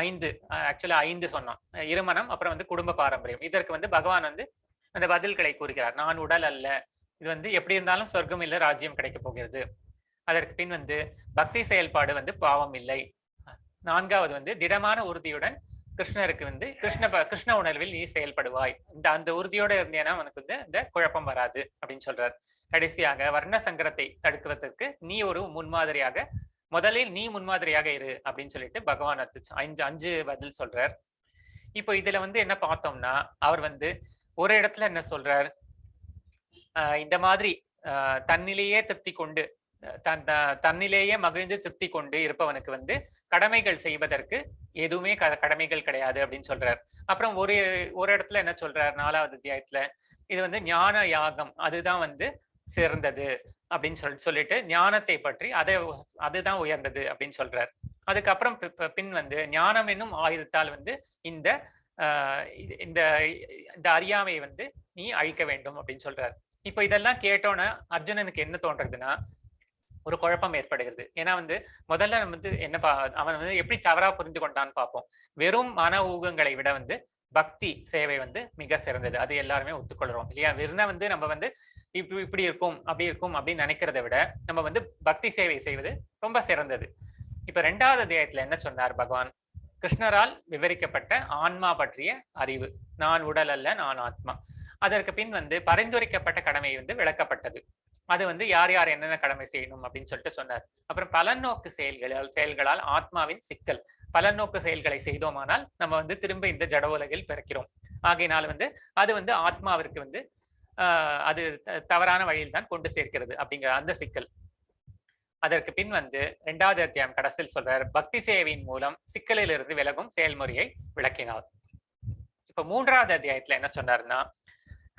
5 சொன்னான். இருமனம், அப்புறம் வந்து குடும்ப பாரம்பரியம். இதற்கு வந்து பகவான் வந்து அந்த பதில்களை கூறுகிறார். நான் உடல் அல்ல, இது வந்து எப்படி இருந்தாலும் சொர்க்கம் இல்ல ராஜ்யம் கிடைக்க போகிறது. அதற்கு பின் வந்து பக்தி செயல்பாடு வந்து பாவம் இல்லை. 4வது வந்து திடமான உறுதியுடன் கிருஷ்ணருக்கு வந்து கிருஷ்ண உணர்வில் நீ செயல்படுவாய். அந்த உறுதியோட இருந்தேன்னா உனக்கு வந்து இந்த குழப்பம் வராது அப்படின்னு சொல்றார். கடைசியாக வர்ண சங்கரத்தை தடுக்குவதற்கு நீ ஒரு முன்மாதிரியாக, முதலில் நீ முன்மாதிரியாக இரு அப்படின்னு சொல்லிட்டு பகவான் 5 பதில் சொல்றார். இப்போ இதுல வந்து என்ன பார்த்தோம்னா, அவர் வந்து ஒரு இடத்துல என்ன சொல்றார், இந்த மாதிரி தன்னிலேயே திருப்தி கொண்டு தன்னிலேயே மகிழ்ந்து திருப்தி கொண்டு இருப்பவனுக்கு வந்து கடமைகள் செய்வதற்கு எதுவுமே கடமைகள் கிடையாது அப்படின்னு சொல்றார். அப்புறம் ஒரு இடத்துல என்ன சொல்றார், 4வது அத்தியாயத்துல, இது வந்து ஞான யாகம் அதுதான் வந்து சிறந்தது அப்படின்னு சொல்லிட்டு ஞானத்தை பற்றி அதுதான் உயர்ந்தது அப்படின்னு சொல்றார். அதுக்கப்புறம் பின் வந்து ஞானம் என்னும் ஆயுதத்தால் வந்து இந்த இந்த அறியாமையை வந்து நீ அழிக்க வேண்டும் அப்படின்னு சொல்றார். இப்ப இதெல்லாம் கேட்டோன்னா அர்ஜுனனுக்கு என்ன தோன்றதுன்னா, ஒரு குழப்பம் ஏற்படுகிறது. ஏன்னா வந்து முதல்ல நம்ம வந்து அவன் வந்து எப்படி தவறா புரிந்து கொண்டான்னு பார்ப்போம். வெறும் மன ஊகங்களை விட வந்து பக்தி சேவை வந்து மிக சிறந்தது. அது எல்லாருமே ஒத்துக்கொள்றோம் இல்லையா? வெறும் வந்து நம்ம வந்து இப்படி இருக்கும் அப்படி இருக்கும் அப்படின்னு நினைக்கிறத விட நம்ம வந்து பக்தி சேவை செய்வது ரொம்ப சிறந்தது. இப்ப 2வது அத்தியாயத்துல என்ன சொன்னார் பகவான்? கிருஷ்ணரால் விவரிக்கப்பட்ட ஆன்மா பற்றிய அறிவு. நான் உடல் அல்ல, நான் ஆத்மா. அதற்கு பின் வந்து பரிந்துரைக்கப்பட்ட கடமை வந்து விளக்கப்பட்டது. அது வந்து யார் யார் என்னென்ன கடமை செய்யணும் அப்படின்னு சொல்லிட்டு சொன்னார். அப்புறம் பலநோக்கு செயல்களால் ஆத்மாவின் சிக்கல். பலநோக்கு செயல்களை செய்தோமானால் நம்ம வந்து திரும்ப இந்த ஜட உலகில் பிறக்கிறோம். ஆகையினால் வந்து அது வந்து ஆத்மாவிற்கு வந்து அது தவறான வழியில் தான் கொண்டு சேர்க்கிறது அப்படிங்கிற அந்த சிக்கல். அதற்கு பின் வந்து 2வது அத்தியாயம் கடைசியில் சொல்றார், பக்தி சேவையின் மூலம் சிக்கலில் இருந்து விலகும் செயல்முறையை விளக்கினார். இப்ப 3வது அத்தியாயத்துல என்ன சொன்னார்னா,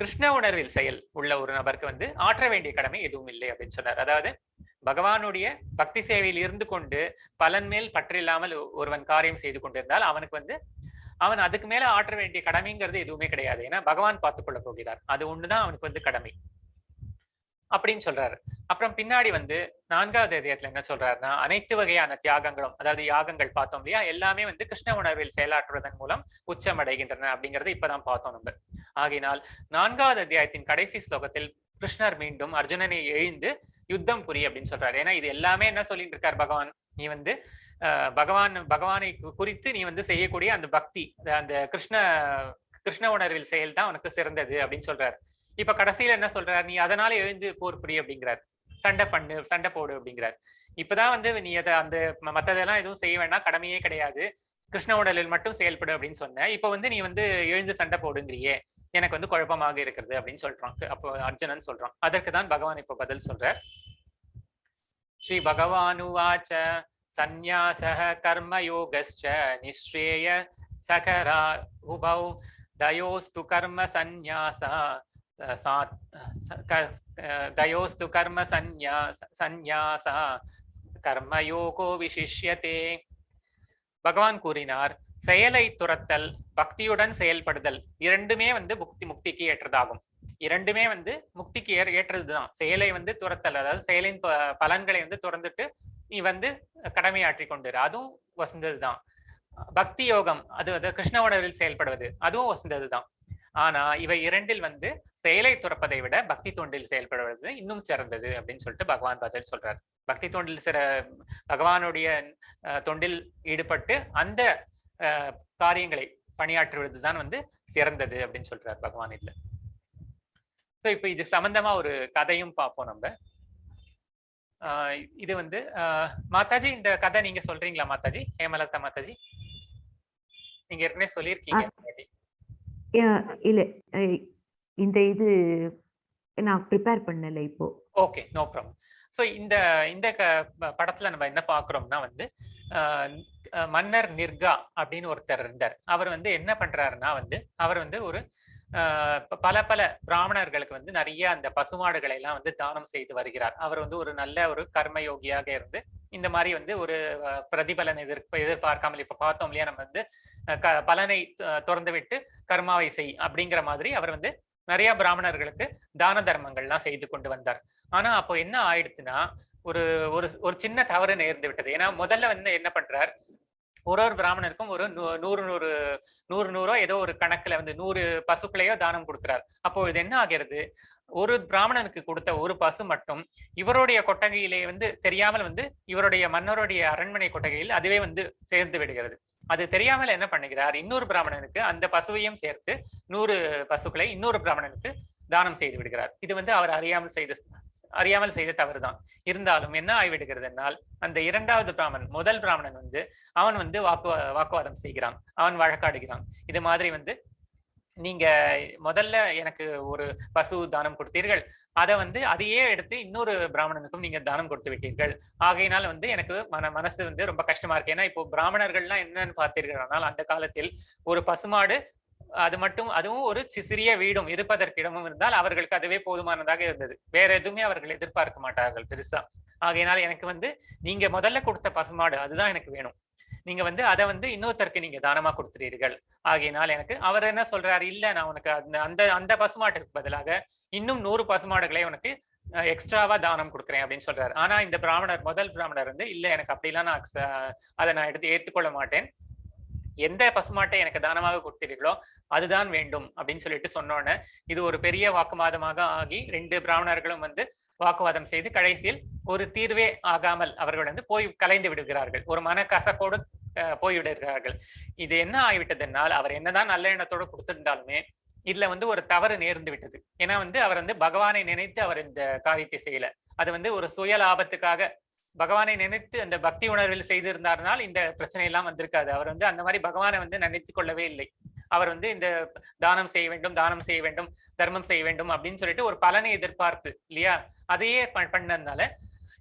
கிருஷ்ண உணர்வில் செயல் உள்ள ஒரு நபருக்கு வந்து ஆற்ற வேண்டிய கடமை எதுவும் இல்லை அப்படின்னு சொன்னார். அதாவது பகவானுடைய பக்தி சேவையில் இருந்து கொண்டு பலன் மேல் பற்றில்லாமல் ஒருவன் காரியம் செய்து கொண்டிருந்தால் அவனுக்கு வந்து அவன் அதுக்கு மேல ஆற்ற வேண்டிய கடமைங்கிறது எதுவுமே கிடையாது. ஏன்னா பகவான் பார்த்துக் கொள்ள போகிறார். அது ஒண்ணுதான் அவனுக்கு வந்து கடமை அப்படின்னு சொல்றாரு. அப்புறம் பின்னாடி வந்து 4வது அத்தியாயத்துல என்ன சொல்றாருன்னா, அனைத்து வகையான தியாகங்களும், அதாவது யாகங்கள் பார்த்தோம் இல்லையா, எல்லாமே வந்து கிருஷ்ண உணர்வில் செயலாற்றுவதன் மூலம் உச்சமடைகின்றன அப்படிங்கறத இப்பதான் பார்த்தோம் நம்ம. ஆகையினால் 4வது அத்தியாயத்தின் கடைசி ஸ்லோகத்தில் கிருஷ்ணர் மீண்டும் அர்ஜுனனை எழுந்து யுத்தம் புரி அப்படின்னு சொல்றாரு. ஏன்னா இது எல்லாமே என்ன சொல்லிட்டு இருக்கார் பகவான், நீ வந்து பகவானை குறித்து நீ வந்து செய்யக்கூடிய அந்த பக்தி, அந்த கிருஷ்ண உணர்வில் செயல் தான் உனக்கு சிறந்தது அப்படின்னு சொல்றாரு. இப்ப கடைசியில என்ன சொல்றாரு, நீ அதனால எழுந்து போர் புரி அப்படிங்கிறார். சண்டை போடு அப்படிங்கிறார். இப்பதான் வந்து நீ அந்த மத்ததெல்லாம் எதுவும் செய்ய வேண்டாம், கடமையே கிடையாது, கிருஷ்ண உடலில் மட்டும் செயல்படு அப்படின்னு சொன்ன. இப்ப வந்து நீ வந்து எழுந்து சண்டை போடுங்கிறியே, எனக்கு வந்து குழப்பமாக இருக்கிறது அப்படின்னு சொல்றான். அப்போ அர்ஜுனன் சொல்றான். அதற்கு தான் பகவான் இப்ப பதில் சொல்றார். ஸ்ரீ பகவானுவாச்ச சந்நியாசः கர்மயோகஸ்ச நிஸ்ரேய சகரா உபௌ தயோஸ்து கர்ம சந்நியாசா தயோஸ்து கர்ம சந்நியாசா கர்மயோகோ விசிஷ்யதே. பகவான் கூறினார், செயலை துறத்தல், பக்தியுடன் செயல்படுதல் இரண்டுமே வந்து முக்திக்கு ஏற்றதாகும். இரண்டுமே வந்து முக்திக்கு ஏற்றதுதான். செயலை வந்து துறத்தல், அதாவது செயலின் பலன்களை வந்து துறந்துட்டு நீ வந்து கடமையாற்றி கொண்டிரு, அதுவும் வசந்ததுதான். பக்தி யோகம், அது கிருஷ்ண உணர்வில் செயல்படுவது, அதுவும் வசந்ததுதான். ஆனா இவை இரண்டில் வந்து செயலை துறப்பதை விட பக்தி தொண்டில் செயல்படுவது இன்னும் சிறந்தது அப்படின்னு சொல்லிட்டு பகவான் பதில் சொல்றார். பக்தி தொண்டில் பகவானுடைய தொண்டில் ஈடுபட்டு அந்த காரியங்களை பணியாற்றுவது தான் வந்து சிறந்தது அப்படின்னு சொல்றாரு பகவான் இதுல. ஸோ இப்போ இது சம்பந்தமா ஒரு கதையும் பார்ப்போம் நம்ம. இது வந்து மாதாஜி இந்த கதை நீங்க சொல்றீங்களா மாதாஜி? ஹேமலதா மாதாஜி, நீங்க ஏற்கனவே சொல்லியிருக்கீங்க.
இல்ல, இந்த இது நான் ப்ரிப்பேர் பண்ணல இப்போ.
Okay, no problem. ஸோ இந்த இந்த படத்துல நம்ம என்ன பார்க்குறோம்னா வந்து மன்னர் நிர்கா அப்படின்னு ஒருத்தர் இருந்தார். அவர் வந்து என்ன பண்றாருன்னா வந்து அவர் வந்து ஒரு பல பல பிராமணர்களுக்கு வந்து நிறைய அந்த பசுமாடுகளை எல்லாம் வந்து தானம் செய்து வருகிறார். அவர் வந்து ஒரு நல்ல ஒரு கர்மயோகியாக இருந்து இந்த மாதிரி வந்து ஒரு பிரதிபலன் எதிர்பார்க்காமல் இப்ப பார்த்தோம் இல்லையா, நம்ம வந்து பலனை திறந்து விட்டு கர்மாவை செய் அப்படிங்கிற மாதிரி அவர் வந்து நிறைய பிராமணர்களுக்கு தான தர்மங்கள்லாம் செய்து கொண்டு வந்தார். ஆனா அப்போ என்ன ஆயிடுச்சுன்னா ஒரு ஒரு சின்ன தவறு நேர்ந்து விட்டது. ஏன்னா முதல்ல வந்து என்ன பண்றார், ஒரு பிராமணருக்கும் ஒரு 100 ஏதோ ஒரு கணக்குல வந்து 100 பசுக்களையோ தானம் கொடுக்கிறார். அப்போ இது என்ன ஆகிறது, ஒரு பிராமணனுக்கு கொடுத்த ஒரு பசு மட்டும் இவருடைய கொட்டகையிலே வந்து தெரியாமல் வந்து இவருடைய மன்னருடைய அரண்மனை கொட்டகையில் அதுவே வந்து சேர்ந்து விடுகிறது. அது தெரியாமல் என்ன பண்ணுகிறார், இன்னொரு பிராமணனுக்கு அந்த பசுவையும் சேர்த்து 100 பசுக்களை இன்னொரு பிராமணனுக்கு தானம் செய்து விடுகிறார். இது வந்து அவர் அறியாமல் செய்த தவறுதான். இருந்தாலும் என்ன ஆகிவிடுகிறது என்னால், அந்த இரண்டாவது பிராமணன் முதல் பிராமணன் வந்து அவன் வந்து வாக்குவாதம் செய்கிறான், அவன் வழக்காடுகிறான். இது மாதிரி வந்து நீங்க முதல்ல எனக்கு ஒரு பசு தானம் கொடுத்தீர்கள், அதை வந்து அதையே எடுத்து இன்னொரு பிராமணனுக்கும் நீங்க தானம் கொடுத்து விட்டீர்கள். ஆகையினால் வந்து எனக்கு மனசு வந்து ரொம்ப கஷ்டமா இருக்கு. ஏன்னா இப்போ பிராமணர்கள்லாம் என்னன்னு பார்த்தீர்கள், ஆனால் அந்த காலத்தில் ஒரு பசுமாடு அது மட்டும், அதுவும் ஒரு சிறிய வீடும் இருப்பதற்கு இடமும் இருந்தால் அவர்களுக்கு அதுவே போதுமானதாக இருந்தது. வேற எதுவுமே அவர்கள் எதிர்பார்க்க மாட்டார்கள் பெருசா. ஆகையினால் எனக்கு வந்து நீங்க முதல்ல கொடுத்த பசுமாடு அதுதான் எனக்கு வேணும், நீங்க வந்து அதை வந்து இன்னொருத்தருக்கு நீங்க தானமா கொடுத்துறீர்கள். ஆகையினால் எனக்கு அவர் என்ன சொல்றாரு, இல்ல நான் உனக்கு அந்த அந்த பசுமாட்டுக்கு பதிலாக இன்னும் 100 பசுமாடுகளை உனக்கு எக்ஸ்ட்ராவா தானம் கொடுக்குறேன் அப்படின்னு சொல்றாரு. ஆனா இந்த முதல் பிராமணர் வந்து இல்ல, எனக்கு அப்படிலாம் நான் அதை நான் ஏற்றுக்கொள்ள மாட்டேன், எந்த பசுமாட்டை எனக்கு தானமாக கொடுத்தீர்களோ அதுதான் வேண்டும் அப்படின்னு சொல்லிட்டு சொன்னோன்னே இது ஒரு பெரிய வாக்குவாதமாக ஆகி 2 பிராமணர்களும் வந்து வாக்குவாதம் செய்து கடைசியில் ஒரு தீர்வே ஆகாமல் அவர்கள் வந்து போய் கலைந்து விடுகிறார்கள், ஒரு மனக்கசப்போடு போய்விடுகிறார்கள். இது என்ன ஆகிவிட்டதுனால், அவர் என்னதான் நல்ல எண்ணத்தோடு கொடுத்திருந்தாலுமே இதுல வந்து ஒரு தவறு நேர்ந்து விட்டது. ஏன்னா வந்து அவர் வந்து பகவானை நினைத்து அவர் இந்த காரியத்தை செய்யல, அது வந்து ஒரு சுய லாபத்துக்காக பகவானை நினைத்து அந்த பக்தி உணர்வில் செய்திருந்தார்னால் இந்த பிரச்சனை எல்லாம் வந்திருக்காது. அவர் வந்து அந்த மாதிரி பகவானை வந்து நினைத்து கொள்ளவே இல்லை. அவர் வந்து இந்த தானம் செய்ய வேண்டும், தர்மம் செய்ய வேண்டும் அப்படின்னு சொல்லிட்டு ஒரு பலனை எதிர்பார்த்து இல்லையா, அதையே பண்ணதுனால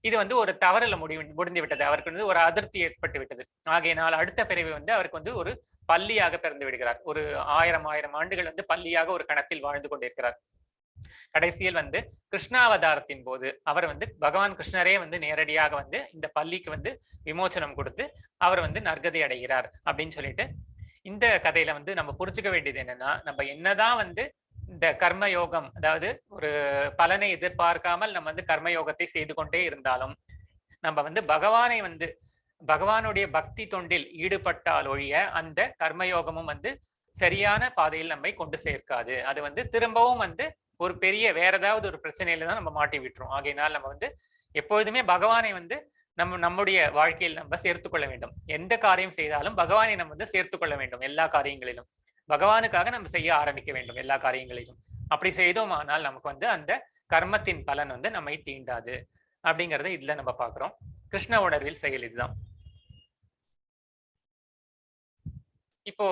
இது வந்து ஒரு தவறுல முடிந்து விட்டது. அவருக்கு வந்து ஒரு அதிருப்தி ஏற்பட்டு விட்டது. ஆகையினால் அடுத்த பிறவி வந்து அவருக்கு வந்து ஒரு பள்ளியாக பிறந்து விடுகிறார். ஒரு 1000 ஆண்டுகள் வந்து பள்ளியாக ஒரு கணத்தில் வாழ்ந்து கொண்டிருக்கிறார். கடைசியில் வந்து கிருஷ்ணாவதாரத்தின் போது அவர் வந்து பகவான் கிருஷ்ணரே வந்து நேரடியாக வந்து இந்த பள்ளிக்கு வந்து விமோச்சனம் கொடுத்து அவர் வந்து நற்கதி அடைகிறார் அப்படின்னு சொல்லிட்டு இந்த கதையில வந்து நம்ம புரிஞ்சுக்க வேண்டியது என்னன்னா, நம்ம என்னதான் வந்து இந்த கர்மயோகம், அதாவது ஒரு பலனை எதிர்பார்க்காமல் நம்ம வந்து கர்மயோகத்தை செய்து கொண்டே இருந்தாலும் நம்ம வந்து பகவானை வந்து பகவானுடைய பக்தி தொண்டில் ஈடுபட்டால் ஒழிய அந்த கர்மயோகமும் வந்து சரியான பாதையில் நம்மை கொண்டு சேர்க்காது. அது வந்து திரும்பவும் வந்து ஒரு பெரிய வேற ஏதாவது ஒரு பிரச்சனையில தான் நம்ம மாட்டி விட்டுரும். ஆகையினால் நம்ம வந்து எப்பொழுதுமே பகவானை வந்து நம்முடைய வாழ்க்கையில் நம்ம சேர்த்துக்கொள்ள வேண்டும். எந்த காரியம் செய்தாலும் பகவானை நம்ம வந்து சேர்த்துக்கொள்ள வேண்டும். எல்லா காரியங்களிலும் பகவானுக்காக நம்ம செய்ய ஆரம்பிக்க வேண்டும் எல்லா காரியங்களிலும். அப்படி செய்தோமானால் நமக்கு வந்து அந்த கர்மத்தின் பலன் வந்து நம்மை தீண்டாது அப்படிங்கறத இதுல நம்ம பாக்குறோம். கிருஷ்ண உணர்வில் செயல் இதுதான். இப்போ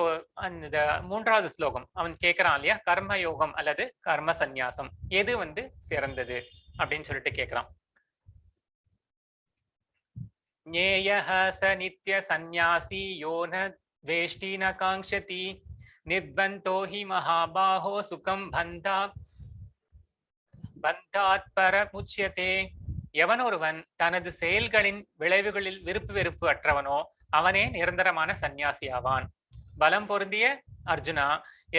அந்த 3வது ஸ்லோகம் அவன் கேட்கிறான் இல்லையா, கர்மயோகம் அல்லது கர்ம சந்நியாசம் எது வந்து சிறந்தது அப்படின்னு சொல்லிட்டு கேட்கிறான். ஞேயஹ ச நித்ய சந்நியாசி யோன வேஷ்டி ந காங்க்ஷதி நிர்பந்தோ ஹி மகாபாஹோ சுகம் பந்தாத் பரமுச்யதே. எவன் ஒருவன் தனது செயல்களின் விளைவுகளில் விருப்பு வெறுப்பு அற்றவனோ அவனே நிரந்தரமான சந்நியாசி ஆவான். பலம் பொருந்திய அர்ஜுனா,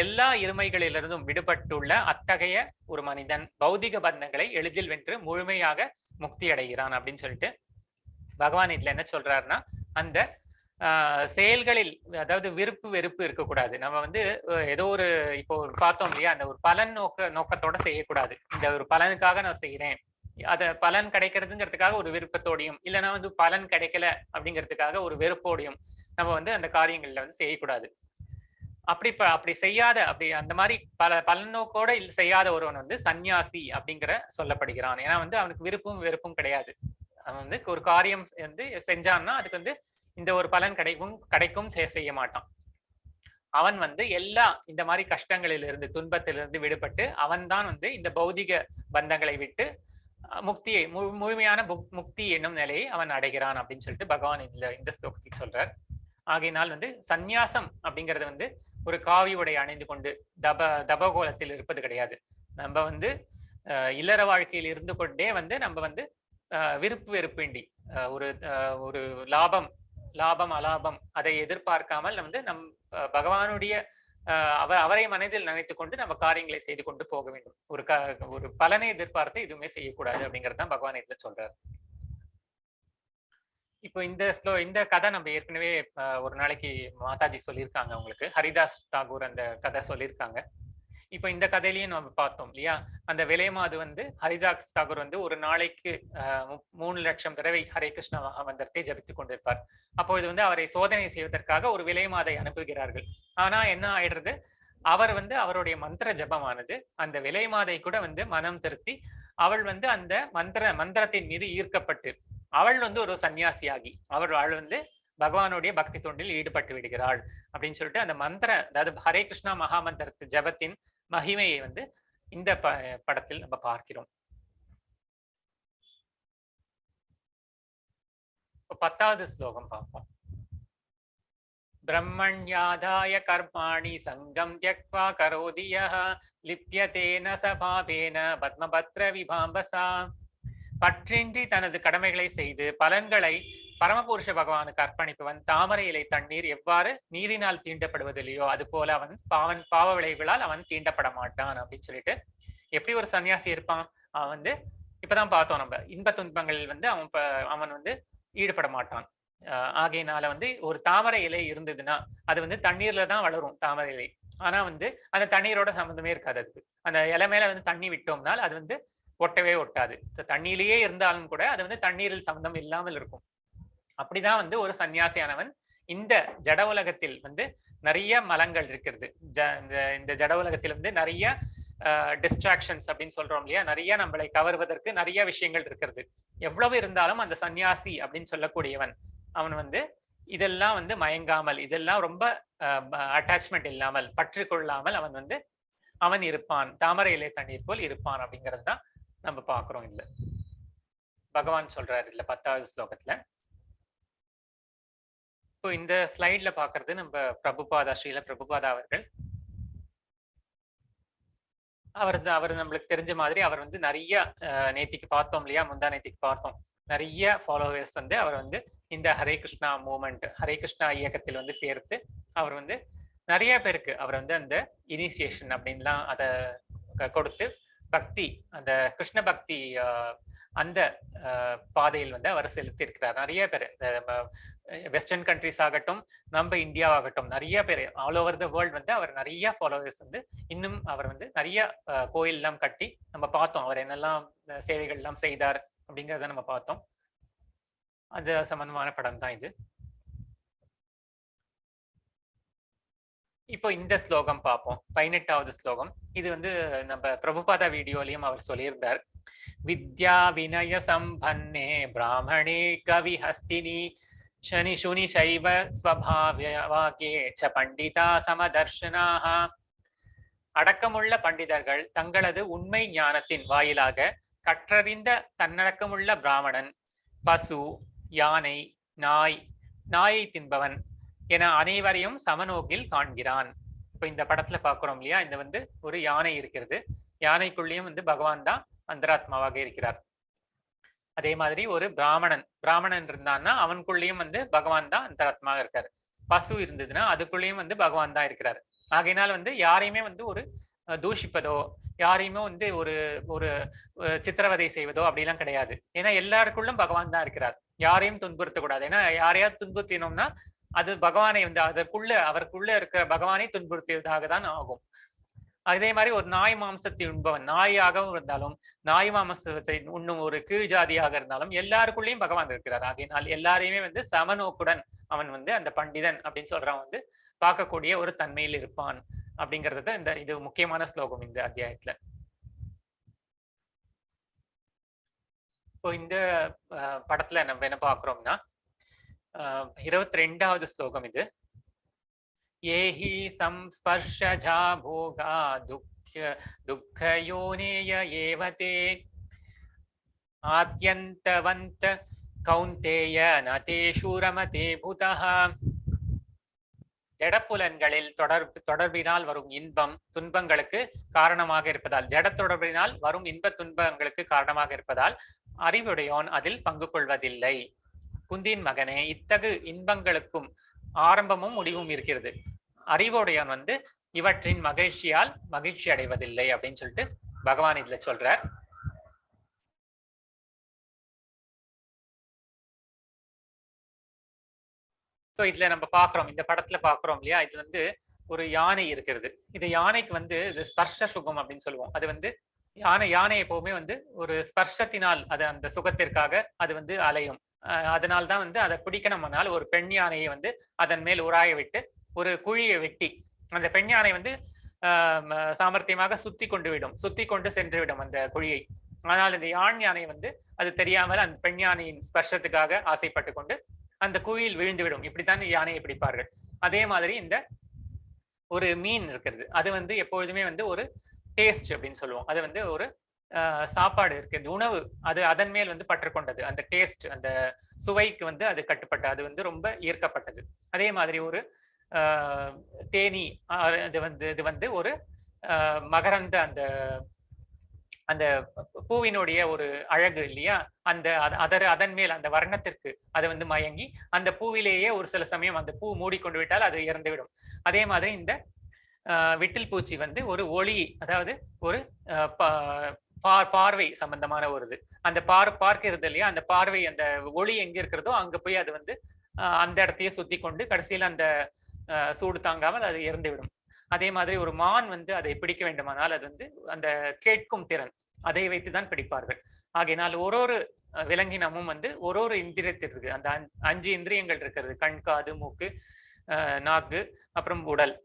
எல்லா இருமைகளிலிருந்தும் விடுபட்டுள்ள அத்தகைய ஒரு மனிதன் பௌதிக பந்தங்களை எளிதில் வென்று முழுமையாக முக்தி அடைகிறான் அப்படின்னு சொல்லிட்டு பகவான் இதுல என்ன சொல்றாருன்னா, அந்த செயல்களில் அதாவது விருப்பு வெறுப்பு இருக்கக்கூடாது. நம்ம வந்து ஏதோ ஒரு இப்போ பார்த்தோம் இல்லையா, அந்த ஒரு பலன் நோக்கத்தோட செய்யக்கூடாது. இந்த ஒரு பலனுக்காக நான் செய்யறேன், அத பலன் கிடைக்கிறதுங்கிறதுக்காக ஒரு விருப்பத்தோடையும் இல்லைன்னா வந்து பலன் கிடைக்கல அப்படிங்கிறதுக்காக ஒரு வெறுப்போடையும் நம்ம வந்து அந்த காரியங்கள்ல வந்து செய்யக்கூடாது. அப்படி செய்யாத, அப்படி அந்த மாதிரி பலனோக்கோட செய்யாத ஒருவன் வந்து சந்நியாசி அப்படிங்கிற சொல்லப்படுகிறான். ஏன்னா வந்து அவனுக்கு விருப்பும் வெறுப்பும் கிடையாது. அவன் வந்து ஒரு காரியம் வந்து செஞ்சான்னா அதுக்கு வந்து இந்த ஒரு பலன் கிடைக்கும் செய்ய மாட்டான். அவன் வந்து எல்லா இந்த மாதிரி கஷ்டங்களிலிருந்து துன்பத்திலிருந்து விடுபட்டு அவன் தான் வந்து இந்த பௌதிக பந்தங்களை விட்டு முக்தியை முழுமையான முக்தி என்னும் நிலையை அவன் அடைகிறான் அப்படின்னு சொல்லிட்டு பகவான் இந்த ஸ்லோகத்தில் சொல்றார். ஆகையினால் வந்து சந்நியாசம் அப்படிங்கிறது வந்து ஒரு காவி உடை அணிந்து கொண்டு தபகோலத்தில் இருப்பது கிடையாது. நம்ம வந்து இல்லற வாழ்க்கையில் இருந்து கொண்டே வந்து நம்ம வந்து விருப்பு வெறுப்பின்றி ஒரு ஒரு லாபம் அலாபம் அதை எதிர்பார்க்காமல் வந்து பகவானுடைய அவரை மனதில் நினைத்து கொண்டு நம்ம காரியங்களை செய்து கொண்டு போக வேண்டும். ஒரு பலனை எதிர்பார்த்து எதுவுமே செய்யக்கூடாது அப்படிங்கறதுதான் பகவான் இதுல சொல்றாரு. இப்போ இந்த கதை நம்ம ஏற்கனவே ஒரு நாளைக்கு மாதாஜி சொல்லியிருக்காங்க உங்களுக்கு. ஹரிதாஸ் தாகூர் அந்த கதை சொல்லியிருக்காங்க. இப்போ இந்த கதையிலையும் நம்ம பார்த்தோம் இல்லையா, அந்த விலைமாது வந்து ஹரிதாஸ் தாகூர் வந்து ஒரு நாளைக்கு 3 லட்சம் தடவை ஹரே கிருஷ்ணா மந்திரத்தை ஜபித்துக் கொண்டிருப்பார். அப்பொழுது வந்து அவரை சோதனை செய்வதற்காக ஒரு விலைமாதை அனுப்புகிறார்கள். ஆனா என்ன ஆயிடுறது, அவர் வந்து அவருடைய மந்திர ஜபமானது அந்த விலைமாதை கூட வந்து மனம் திருத்தி அவள் வந்து அந்த மந்திரத்தின் மீது ஈர்க்கப்பட்டு அவள் வந்து ஒரு சன்னியாசியாகி அவள் வந்து பகவானுடைய பக்தி தொண்டில் ஈடுபட்டு விடுகிறாள் அப்படின்னு சொல்லிட்டு அந்த அதாவது ஹரே கிருஷ்ணா மகாமந்திர ஜபத்தின் மகிமையை வந்து இந்த படத்தில் நம்ம பார்க்கிறோம். 10வது ஸ்லோகம் பார்ப்போம். பிரம்மண்யாதாய கர்மாணி சங்கம் த்யக்வா கரோதி யஹ லிப்யதேன சபாவேன பத்மபத்ர விபாம்பசா. பற்றின்றி தனது கடமைகளை செய்து பலன்களை பரமபுருஷ பகவானுக்கு அர்ப்பணிப்பவன் தாமரை இலை தண்ணீர் எவ்வாறு நீரினால் தீண்டப்படுவதில்லையோ அது போல அவன் பாவ விளைவுகளால் அவன் தீண்டப்பட மாட்டான் அப்படின்னு சொல்லிட்டு, எப்படி ஒரு சன்னியாசி இருப்பான், அவன் வந்து இப்பதான் பார்த்தோம் நம்ம இன்ப துன்பங்களில் வந்து அவன் வந்து ஈடுபட மாட்டான். ஆகையினால வந்து ஒரு தாமரை இலை இருந்ததுன்னா அது வந்து தண்ணீர்ல தான் வளரும் தாமரை இலை. ஆனா வந்து அந்த தண்ணீரோட சம்மந்தமே இருக்காது. அதுக்கு அந்த இலை மேல வந்து தண்ணி விட்டோம்னால் அது வந்து ஒட்டவே ஒட்டாது. தண்ணியிலேயே இருந்தாலும் கூட அது வந்து தண்ணீரில் சம்பந்தம் இல்லாமல் இருக்கும். அப்படிதான் வந்து ஒரு சன்னியாசியானவன் இந்த ஜட உலகத்தில் வந்து நிறைய மலங்கள் இருக்கிறது. இந்த ஜட உலகத்தில் வந்து நிறைய டிஸ்ட்ராக்ஷன்ஸ் அப்படின்னு சொல்றோம் இல்லையா, நிறைய நம்மளை கவர்வதற்கு நிறைய விஷயங்கள் இருக்கிறது. எவ்வளவு இருந்தாலும் அந்த சன்னியாசி அப்படின்னு சொல்லக்கூடியவன் அவன் வந்து இதெல்லாம் வந்து மயங்காமல், இதெல்லாம் ரொம்ப அட்டாச்மெண்ட் இல்லாமல், பற்று கொள்ளாமல் அவன் இருப்பான், தாமரை இலை தண்ணீர் போல் இருப்பான் அப்படிங்கிறது தான் நம்ம பாக்குறோம். இல்ல பகவான் சொல்றாரு இல்ல 10வது ஸ்லோகத்துல. இப்போ இந்த ஸ்லைட்ல பாக்குறது நம்ம பிரபுபாதா, ஸ்ரீல பிரபுபாதா அவர்கள். அவர் நம்மளுக்கு தெரிஞ்ச மாதிரி அவர் வந்து நிறைய நேத்திக்கு பார்த்தோம் இல்லையா, முந்தா நேத்திக்கு பார்த்தோம், நிறைய ஃபாலோவர்ஸ் வந்து அவர் வந்து இந்த ஹரே கிருஷ்ணா மூமெண்ட், ஹரே கிருஷ்ணா இயக்கத்தில் வந்து சேர்த்து அவர் வந்து நிறைய பேருக்கு அவர் வந்து அந்த இனிஷியேஷன் அப்படின்லாம் அதை கொடுத்து பக்தி, அந்த கிருஷ்ண பக்தி அந்த பாதையில் வந்து அவர் செலுத்தி இருக்கிறார். நிறைய பேர் வெஸ்டர்ன் கண்ட்ரிஸ் ஆகட்டும், நம்ம இந்தியாவாகட்டும், நிறைய பேர் ஆல் ஓவர் த வேர்ல்டு வந்து அவர் நிறைய ஃபாலோவர்ஸ் வந்து இன்னும் அவர் வந்து நிறைய கோயில் எல்லாம் கட்டி நம்ம பார்த்தோம். அவர் என்னெல்லாம் சேவைகள் எல்லாம் செய்தார் அப்படிங்கிறத நம்ம பார்த்தோம். அது சம்பந்தமான படம் தான் இது. இப்போ இந்த ஸ்லோகம் பார்ப்போம், 18வது ஸ்லோகம். இது வந்து நம்ம பிரபுபாதா வீடியோலையும் அவர் சொல்லியிருந்தார். வித்யா வினய சம்பன்னே பிராமணே கவி ஹஸ்தினி சனி சுனி சைவ ஸ்வபாவ்யே ச பண்டிதா சமதர்ஷனாக. அடக்கமுள்ள பண்டிதர்கள் தங்களது உண்மை ஞானத்தின் வாயிலாக கற்றறிந்த தன்னடக்கமுள்ள பிராமணன், பசு, யானை, நாயை தின்பவன் என அனைவரையும் சமநோக்கில் காண்கிறான். இப்ப இந்த படத்துல பாக்குறோம் இல்லையா, இந்த வந்து ஒரு யானை இருக்கிறது. யானைக்குள்ளேயும் வந்து பகவான் தான் அந்தராத்மாவாக இருக்கிறார். அதே மாதிரி ஒரு பிராமணன் இருந்தான்னா அவனுக்குள்ளேயும் வந்து பகவான் தான் அந்தராத்மாவாக இருக்காரு. பசு இருந்ததுன்னா அதுக்குள்ளேயும் வந்து பகவான் தான் இருக்கிறார். ஆகையினால் வந்து யாரையுமே வந்து ஒரு தூஷிப்பதோ, யாரையுமே வந்து ஒரு ஒரு சித்திரவதை செய்வதோ அப்படிலாம் கிடையாது. ஏன்னா எல்லாருக்குள்ளும் பகவான் தான் இருக்கிறார். யாரையும் துன்புறுத்தக்கூடாது. ஏன்னா யாரையாவது துன்புறுத்தினோம்னா அது பகவானை வந்து அவருக்குள்ள இருக்கிற பகவானை துன்புறுத்தியதாக தான் ஆகும். அதே மாதிரி ஒரு நாய் மாம்சத்தை உண்பவன், நாயாகவும் இருந்தாலும், நாய் மாம்சத்தை உண்ணும் ஒரு கீழ் ஜாதியாக இருந்தாலும் எல்லாருக்குள்ளேயும் பகவான் இருக்கிறார். ஆகையினால் எல்லாரையுமே வந்து சமநோக்குடன் அவன் வந்து அந்த பண்டிதன் அப்படின்னு சொல்றவன் வந்து பார்க்கக்கூடிய ஒரு தன்மையில் இருப்பான் அப்படிங்கிறது இந்த இது முக்கியமான ஸ்லோகம் இந்த அத்தியாயத்துல. இப்போ இந்த படத்துல நம்ம என்ன பார்க்கிறோம்னா 22வது ஸ்லோகம் இது. ஏஹி சம்ஸ்பர்ஷஜா போகா துக்கயோனேய ஏவதே ஆத்யந்தவந்த கௌந்தேய நதேஷு ரமதே புதஹ. ஜடப்புலன்களில் தொடர்பினால் வரும் இன்பம் துன்பங்களுக்கு காரணமாக இருப்பதால், ஜட தொடர்பினால் வரும் இன்ப துன்பங்களுக்கு காரணமாக இருப்பதால் அறிவுடையோன் அதில் பங்கு கொள்வதில்லை. குந்தின் மகனே, இத்தகு இன்பங்களுக்கும் ஆரம்பமும் முடிவும் இருக்கிறது. அறிவுடையோன் வந்து இவற்றின் மகிழ்ச்சியால் மகிழ்ச்சி அடைவதில்லை அப்படின்னு சொல்லிட்டு பகவான் இதுல சொல்றார். இதுல நம்ம பாக்குறோம், இந்த படத்துல பாக்குறோம் இல்லையா, இது வந்து ஒரு யானை இருக்கிறது. இது யானைக்கு வந்து இது ஸ்பர்ஷ சுகம் அப்படின்னு சொல்லுவோம். அது வந்து யானை எப்பவுமே வந்து ஒரு ஸ்பர்ஷத்தினால் அது அந்த சுகத்திற்காக அது வந்து அலையும். அதனால்தான் வந்து அதை பிடிக்கணும்னால் ஒரு பெண் யானையை வந்து அதன் மேல் உராய விட்டு ஒரு குழியை வெட்டி அந்த பெண் யானை வந்து சாமர்த்தியமாக சுத்தி கொண்டு சென்று விடும் அந்த குழியை. ஆனால் இந்த ஆண் யானை வந்து அது தெரியாமல் அந்த பெண் யானையின் ஸ்பர்ஷத்துக்காக ஆசைப்பட்டு கொண்டு அந்த குழியில் விழுந்துவிடும். இப்படித்தான் யானையை பிடிப்பார்கள். அதே மாதிரி இந்த ஒரு மீன் இருக்கிறது, அது வந்து எப்பொழுதுமே வந்து ஒரு டேஸ்ட் அப்படின்னு சொல்லுவோம். அது வந்து ஒரு சாப்பாடு இருக்கிறது, உணவு, அது அதன் மேல் வந்து பற்றுக்கொண்டது. அந்த டேஸ்ட், அந்த சுவைக்கு வந்து அது கட்டுப்பட்ட, அது வந்து ரொம்ப ஈர்க்கப்பட்டது. அதே மாதிரி ஒரு தேனி, இது வந்து ஒரு மகரந்த அந்த பூவினுடைய ஒரு அழகு இல்லையா, அதன் மேல் அந்த வர்ணத்திற்கு அது வந்து மயங்கி அந்த பூவிலேயே ஒரு சில சமயம் அந்த பூ மூடிக்கொண்டு விட்டால் அது இறந்துவிடும். அதே மாதிரி இந்த விட்டில் பூச்சி வந்து ஒரு ஒளி, அதாவது ஒரு பார்வை சம்பந்தமான ஒரு இது. அந்த பார்க்கிறது இல்லையா, அந்த பார்வை, அந்த ஒளி எங்க இருக்கிறதோ அங்க போய் அது வந்து அந்த இடத்தையே சுத்தி கொண்டு கடைசியில் அந்த சூடு தாங்காமல் அது இறந்துவிடும். அதே மாதிரி ஒரு மான் வந்து அதை பிடிக்க வேண்டுமானால் அது வந்து அந்த கேட்கும் திறன், அதை வைத்துதான் பிடிப்பார்கள். ஆகையினால் ஒரு விலங்கினமும் வந்து ஒரு இந்திரியத்திற்கு, அந்த 5 இந்திரியங்கள் இருக்கிறது, கண், காது, மூக்கு, நாக்கு, அப்புறம் உடல்,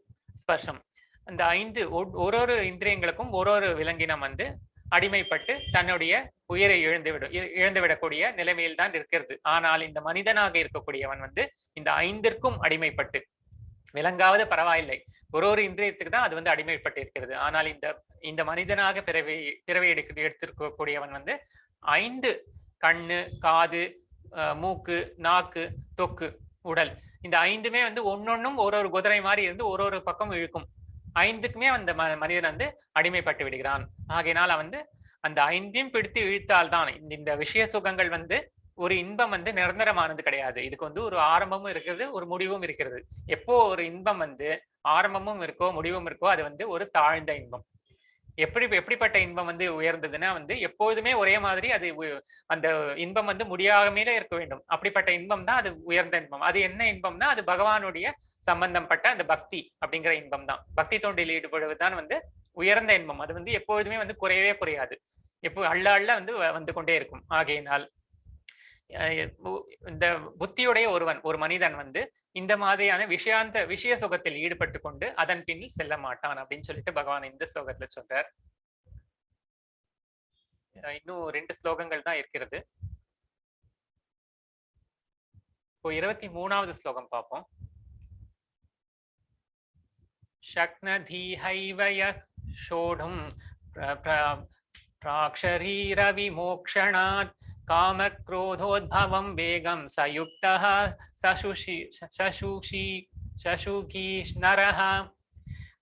ஸ்பர்ஷம். அந்த 5 ஒரு இந்திரியங்களுக்கும் ஒரு விலங்கினம் வந்து அடிமைப்பட்டு தன்னுடைய உயிரை இழந்துவிடக்கூடிய நிலைமையில் தான் இருக்கிறது. ஆனால் இந்த மனிதனாக இருக்கக்கூடியவன் வந்து இந்த 5ற்கும் அடிமைப்பட்டு, விலங்காவது பரவாயில்லை, ஒரு இந்திரியத்துக்கு தான் அது வந்து அடிமைப்பட்டு இருக்கிறது. ஆனால் இந்த மனிதனாக பிறவை எடுத்திருக்கக்கூடியவன் வந்து 5 கண்ணு, காது, மூக்கு, நாக்கு, தொக்கு, உடல், இந்த 5மே வந்து ஒன்னொன்னும் ஒரு குதிரை மாதிரி இருந்து ஒரு பக்கம் இழுக்கும். 5க்குமே அந்த மனிதன் வந்து அடிமைப்பட்டு விடுகிறான். ஆகையினால் அவன் வந்து அந்த 5ஐயும் பிடித்து இழுத்தால்தான் இந்த விஷய சுகங்கள் வந்து ஒரு இன்பம் வந்து நிரந்தரமானது கிடையாது. இதுக்கு வந்து ஒரு ஆரம்பமும் இருக்கிறது, ஒரு முடிவும் இருக்கிறது. எப்போ ஒரு இன்பம் வந்து ஆரம்பமும் இருக்கோ முடிவும் இருக்கோ அது வந்து ஒரு தாழ்ந்த இன்பம். எப்படிப்பட்ட இன்பம் வந்து உயர்ந்ததுன்னா வந்து எப்போதுமே ஒரே மாதிரி அது அந்த இன்பம் வந்து முடியாமலே இருக்க வேண்டும். அப்படிப்பட்ட இன்பம் தான் அது உயர்ந்த இன்பம். அது என்ன இன்பம்னா அது பகவானுடைய சம்பந்தப்பட்ட அந்த பக்தி அப்படிங்கிற இன்பம் தான். பக்தி தொண்டில் ஈடுபடுவதுதான் வந்து உயர்ந்த இன்பம். அது வந்து எப்பொழுதுமே வந்து குறையவே குறையாது, எப்போ அள்ள வந்து வந்து கொண்டே இருக்கும். ஆகையினால் இந்த புத்தியுடைய ஒரு மனிதன் வந்து இந்த மாதிரியான விஷய சுகத்தில் ஈடுபட்டு கொண்டு அதன் பின்னில் செல்ல மாட்டான் அப்படின்னு சொல்லிட்டு பகவான் இந்த ஸ்லோகத்துல சொல்றார். இன்னும் 2 ஸ்லோகங்கள் தான் இருக்கிறது. இப்போ 23வது ஸ்லோகம் பார்ப்போம். சக்னதீஹைவய ஷோடும் பிராக்ஷரீர விமோக்ஷணாத் காமக்ரோதோத்பவம் வேகம் சயுக்தஹ சசுகீஷ்ணரஹ.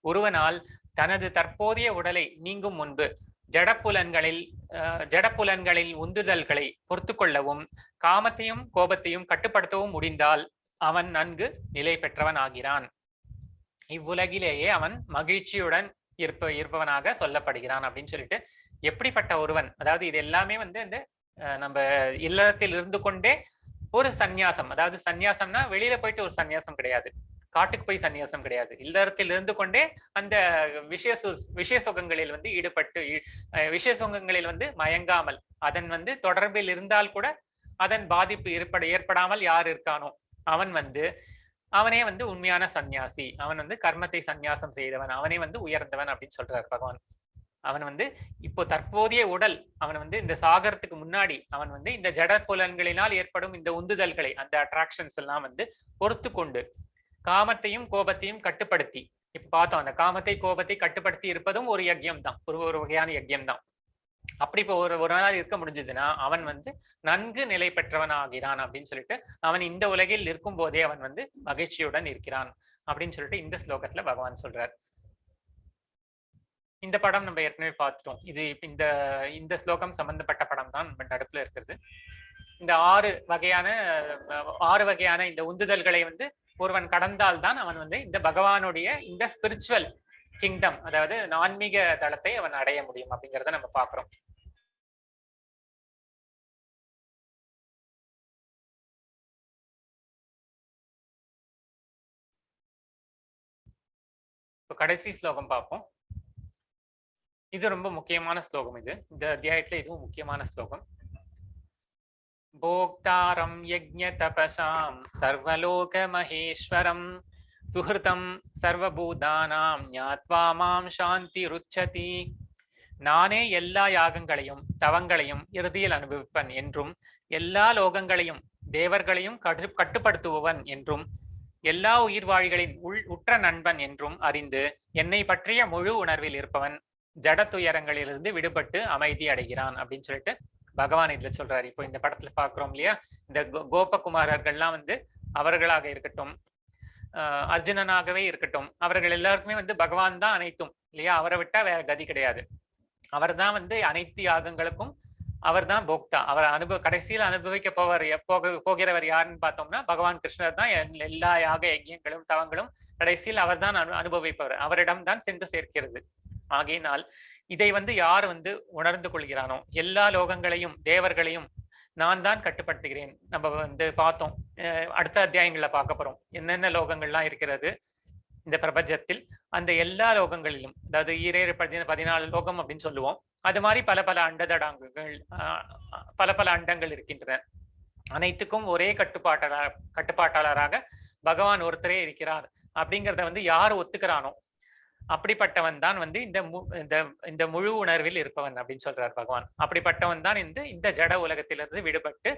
ஒருவனால் தனது தற்போதைய உடலை நீங்கும் முன்பு ஜடப்புலன்களில் உந்துதல்களை பொறுத்து கொள்ளவும் காமத்தையும் கோபத்தையும் கட்டுப்படுத்தவும் முடிந்தால் அவன் நன்கு நிலை பெற்றவன் ஆகிறான். இவ்வுலகிலேயே அவன் மகிழ்ச்சியுடன் இருப்பவனாக சொல்லப்படுகிறான் அப்படின்னு சொல்லிட்டு, எப்படிப்பட்ட ஒருவன், அதாவது இது எல்லாமே வந்து இந்த நம்ம இல்லறத்தில் இருந்து கொண்டே ஒரு சந்நியாசம், அதாவது சந்நியாசம்னா வெளியில போயிட்டு ஒரு சந்நியாசம் கிடையாது, காட்டுக்கு போய் சந்நியாசம் கிடையாது, இல்லறத்தில் இருந்து கொண்டே அந்த விஷய சுகங்களில் வந்து ஈடுபட்டு விஷய சுகங்களில் வந்து மயங்காமல் அதன் வந்து தொடர்பில் இருந்தால் கூட அதன் பாதிப்பு ஏற்படாமல் யார் இருக்கானோ அவன் வந்து அவனே வந்து உண்மையான சந்நியாசி, அவன் வந்து கர்மத்தை சந்நியாசம் செய்தவன், அவனே வந்து உயர்ந்தவன் அப்படின்னு சொல்றார் பகவான். அவன் வந்து இப்போ தற்போதைய உடல், அவன் வந்து இந்த சாகரத்துக்கு முன்னாடி அவன் வந்து இந்த ஜட புலன்களினால் ஏற்படும் இந்த உந்துதல்களை, அந்த அட்ராக்ஷன்ஸ் எல்லாம் வந்து பொறுத்து கொண்டு காமத்தையும் கோபத்தையும் கட்டுப்படுத்தி, இப்ப பார்த்தோம் அந்த காமத்தை கோபத்தை கட்டுப்படுத்தி இருப்பதும் ஒரு யஜ்யம் தான், ஒரு வகையான யஜ்யம் தான். அப்படி இப்போ ஒரு நாள் இருக்க முடிஞ்சதுன்னா அவன் வந்து நன்கு நிலை பெற்றவன் ஆகிறான் அப்படின்னு சொல்லிட்டு, அவன் இந்த உலகில் இருக்கும் போதே அவன் வந்து மகிழ்ச்சியுடன் இருக்கிறான் அப்படின்னு சொல்லிட்டு இந்த ஸ்லோகத்துல பகவான் சொல்றார். இந்த படம் நம்ம ஏற்கனவே பார்த்துட்டோம். இது இந்த இந்த ஸ்லோகம் சம்பந்தப்பட்ட படம் தான் நம்ம நடுப்புல இருக்கிறது. இந்த ஆறு வகையான இந்த உந்துதல்களை வந்து ஒருவன் கடந்தால் தான் அவன் வந்து இந்த பகவானுடைய இந்த ஸ்பிரிச்சுவல் கிங்டம், அதாவது ஆன்மீக தளத்தை அவன் அடைய முடியும் அப்படிங்கிறத நம்ம பார்க்கிறோம். இப்போ கடைசி ஸ்லோகம் பார்ப்போம். இது ரொம்ப முக்கியமான ஸ்லோகம். இது இந்த அத்தியாயத்துல இதுவும் முக்கியமான ஸ்லோகம். போக்தாரம் யஜ்ஞ தபசாம் சர்வலோக மகேஸ்வரம் சுஹிருதம் சர்வபூதானாம் ஞாத்வா மாம் சாந்தி ருச்சதி. நானே எல்லா யாகங்களையும் தவங்களையும் இறுதியில் அனுபவிப்பன் என்றும், எல்லா லோகங்களையும் தேவர்களையும் கட்டுப்படுத்துபவன் என்றும், எல்லா உயிர்வாழிகளின் உற்ற நண்பன் என்றும் அறிந்து என்னை பற்றிய முழு உணர்வில் இருப்பவன் ஜட துயரங்களிலிருந்து விடுபட்டு அமைதி அடைகிறான் அப்படின்னு சொல்லிட்டு பகவான் இதுல சொல்றாரு. இப்போ இந்த படத்துல பாக்குறோம் இல்லையா, இந்த கோபகுமாரர்கள்லாம் வந்து அவர்களாக இருக்கட்டும், அர்ஜுனனாகவே இருக்கட்டும், அவர்கள் எல்லாருக்குமே வந்து பகவான் தான் அனைத்தும் இல்லையா, அவரை விட்டா வேற கதி கிடையாது. அவர் தான் வந்து அனைத்து யாகங்களுக்கும் அவர் தான் போக்தா. அவர் கடைசியில் அனுபவிக்க போகிறவர் யாருன்னு பார்த்தோம்னா பகவான் கிருஷ்ணர் தான். எல்லா யாக யஜ்யங்களும் தவங்களும் கடைசியில் அவர் தான் அனுபவிப்பவர், அவரிடம் தான் சென்று சேர்க்கிறது. ஆகையினால் இதை வந்து யார் வந்து உணர்ந்து கொள்கிறானோ, எல்லா லோகங்களையும் தேவர்களையும் நான் தான் கட்டுப்படுத்துகிறேன். நம்ம வந்து பார்த்தோம், அடுத்த அத்தியாயங்கள்ல பார்க்க போறோம் என்னென்ன லோகங்கள்லாம் இருக்கிறது இந்த பிரபஞ்சத்தில். அந்த எல்லா லோகங்களிலும், அதாவது 14 லோகம் அப்படின்னு சொல்லுவோம், அது மாதிரி பல பல அண்டதடாங்குகள், பல அண்டங்கள் இருக்கின்றன. அனைத்துக்கும் ஒரே கட்டுப்பாட்டாளராக பகவான் ஒருத்தரே இருக்கிறார் அப்படிங்கிறத வந்து யார் ஒத்துக்கிறானோ அப்படிப்பட்டவன் தான் வந்து இந்த முழு உணர்வில் இருப்பவன் அப்படின்னு சொல்றார் பகவான். அப்படிப்பட்டவன் தான் இந்த ஜட உலகத்திலிருந்து விடுபட்டு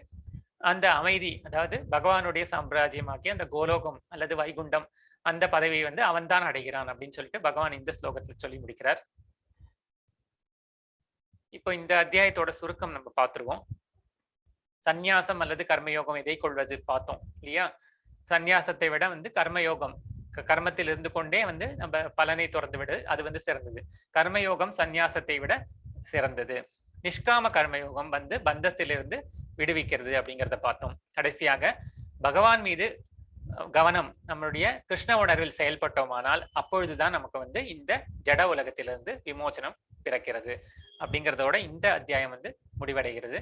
அந்த அமைதி, அதாவது பகவானுடைய சாம்ராஜ்யமாக்கிய அந்த கோலோகம் அல்லது வைகுண்டம், அந்த பதவியை வந்து அவன் தான் அடைகிறான் அப்படின்னு சொல்லிட்டு பகவான் இந்த ஸ்லோகத்தில் சொல்லி முடிக்கிறார். இப்போ இந்த அத்தியாயத்தோட சுருக்கம் நம்ம பார்த்துருவோம். சந்நியாசம் அல்லது கர்மயோகம் எதை கொள்வது பார்த்தோம் இல்லையா. சந்நியாசத்தை விட வந்து கர்மயோகம், கர்மத்தில் இருந்து கொண்டே வந்து நம்ம பலனை தொடர்ந்து விடு, அது வந்து சிறந்தது. கர்மயோகம் சந்நியாசத்தை விட சிறந்தது. நிஷ்காம கர்மயோகம் வந்து பந்தத்திலிருந்து விடுவிக்கிறது அப்படிங்கிறத பார்த்தோம். கடைசியாக பகவான் மீது கவனம், நம்மளுடைய கிருஷ்ண உணர்வில் செயல்பட்டோமானால் அப்பொழுதுதான் நமக்கு வந்து இந்த ஜட உலகத்திலிருந்து விமோசனம் பிறக்கிறது அப்படிங்கிறதோட இந்த அத்தியாயம் வந்து முடிவடைகிறது.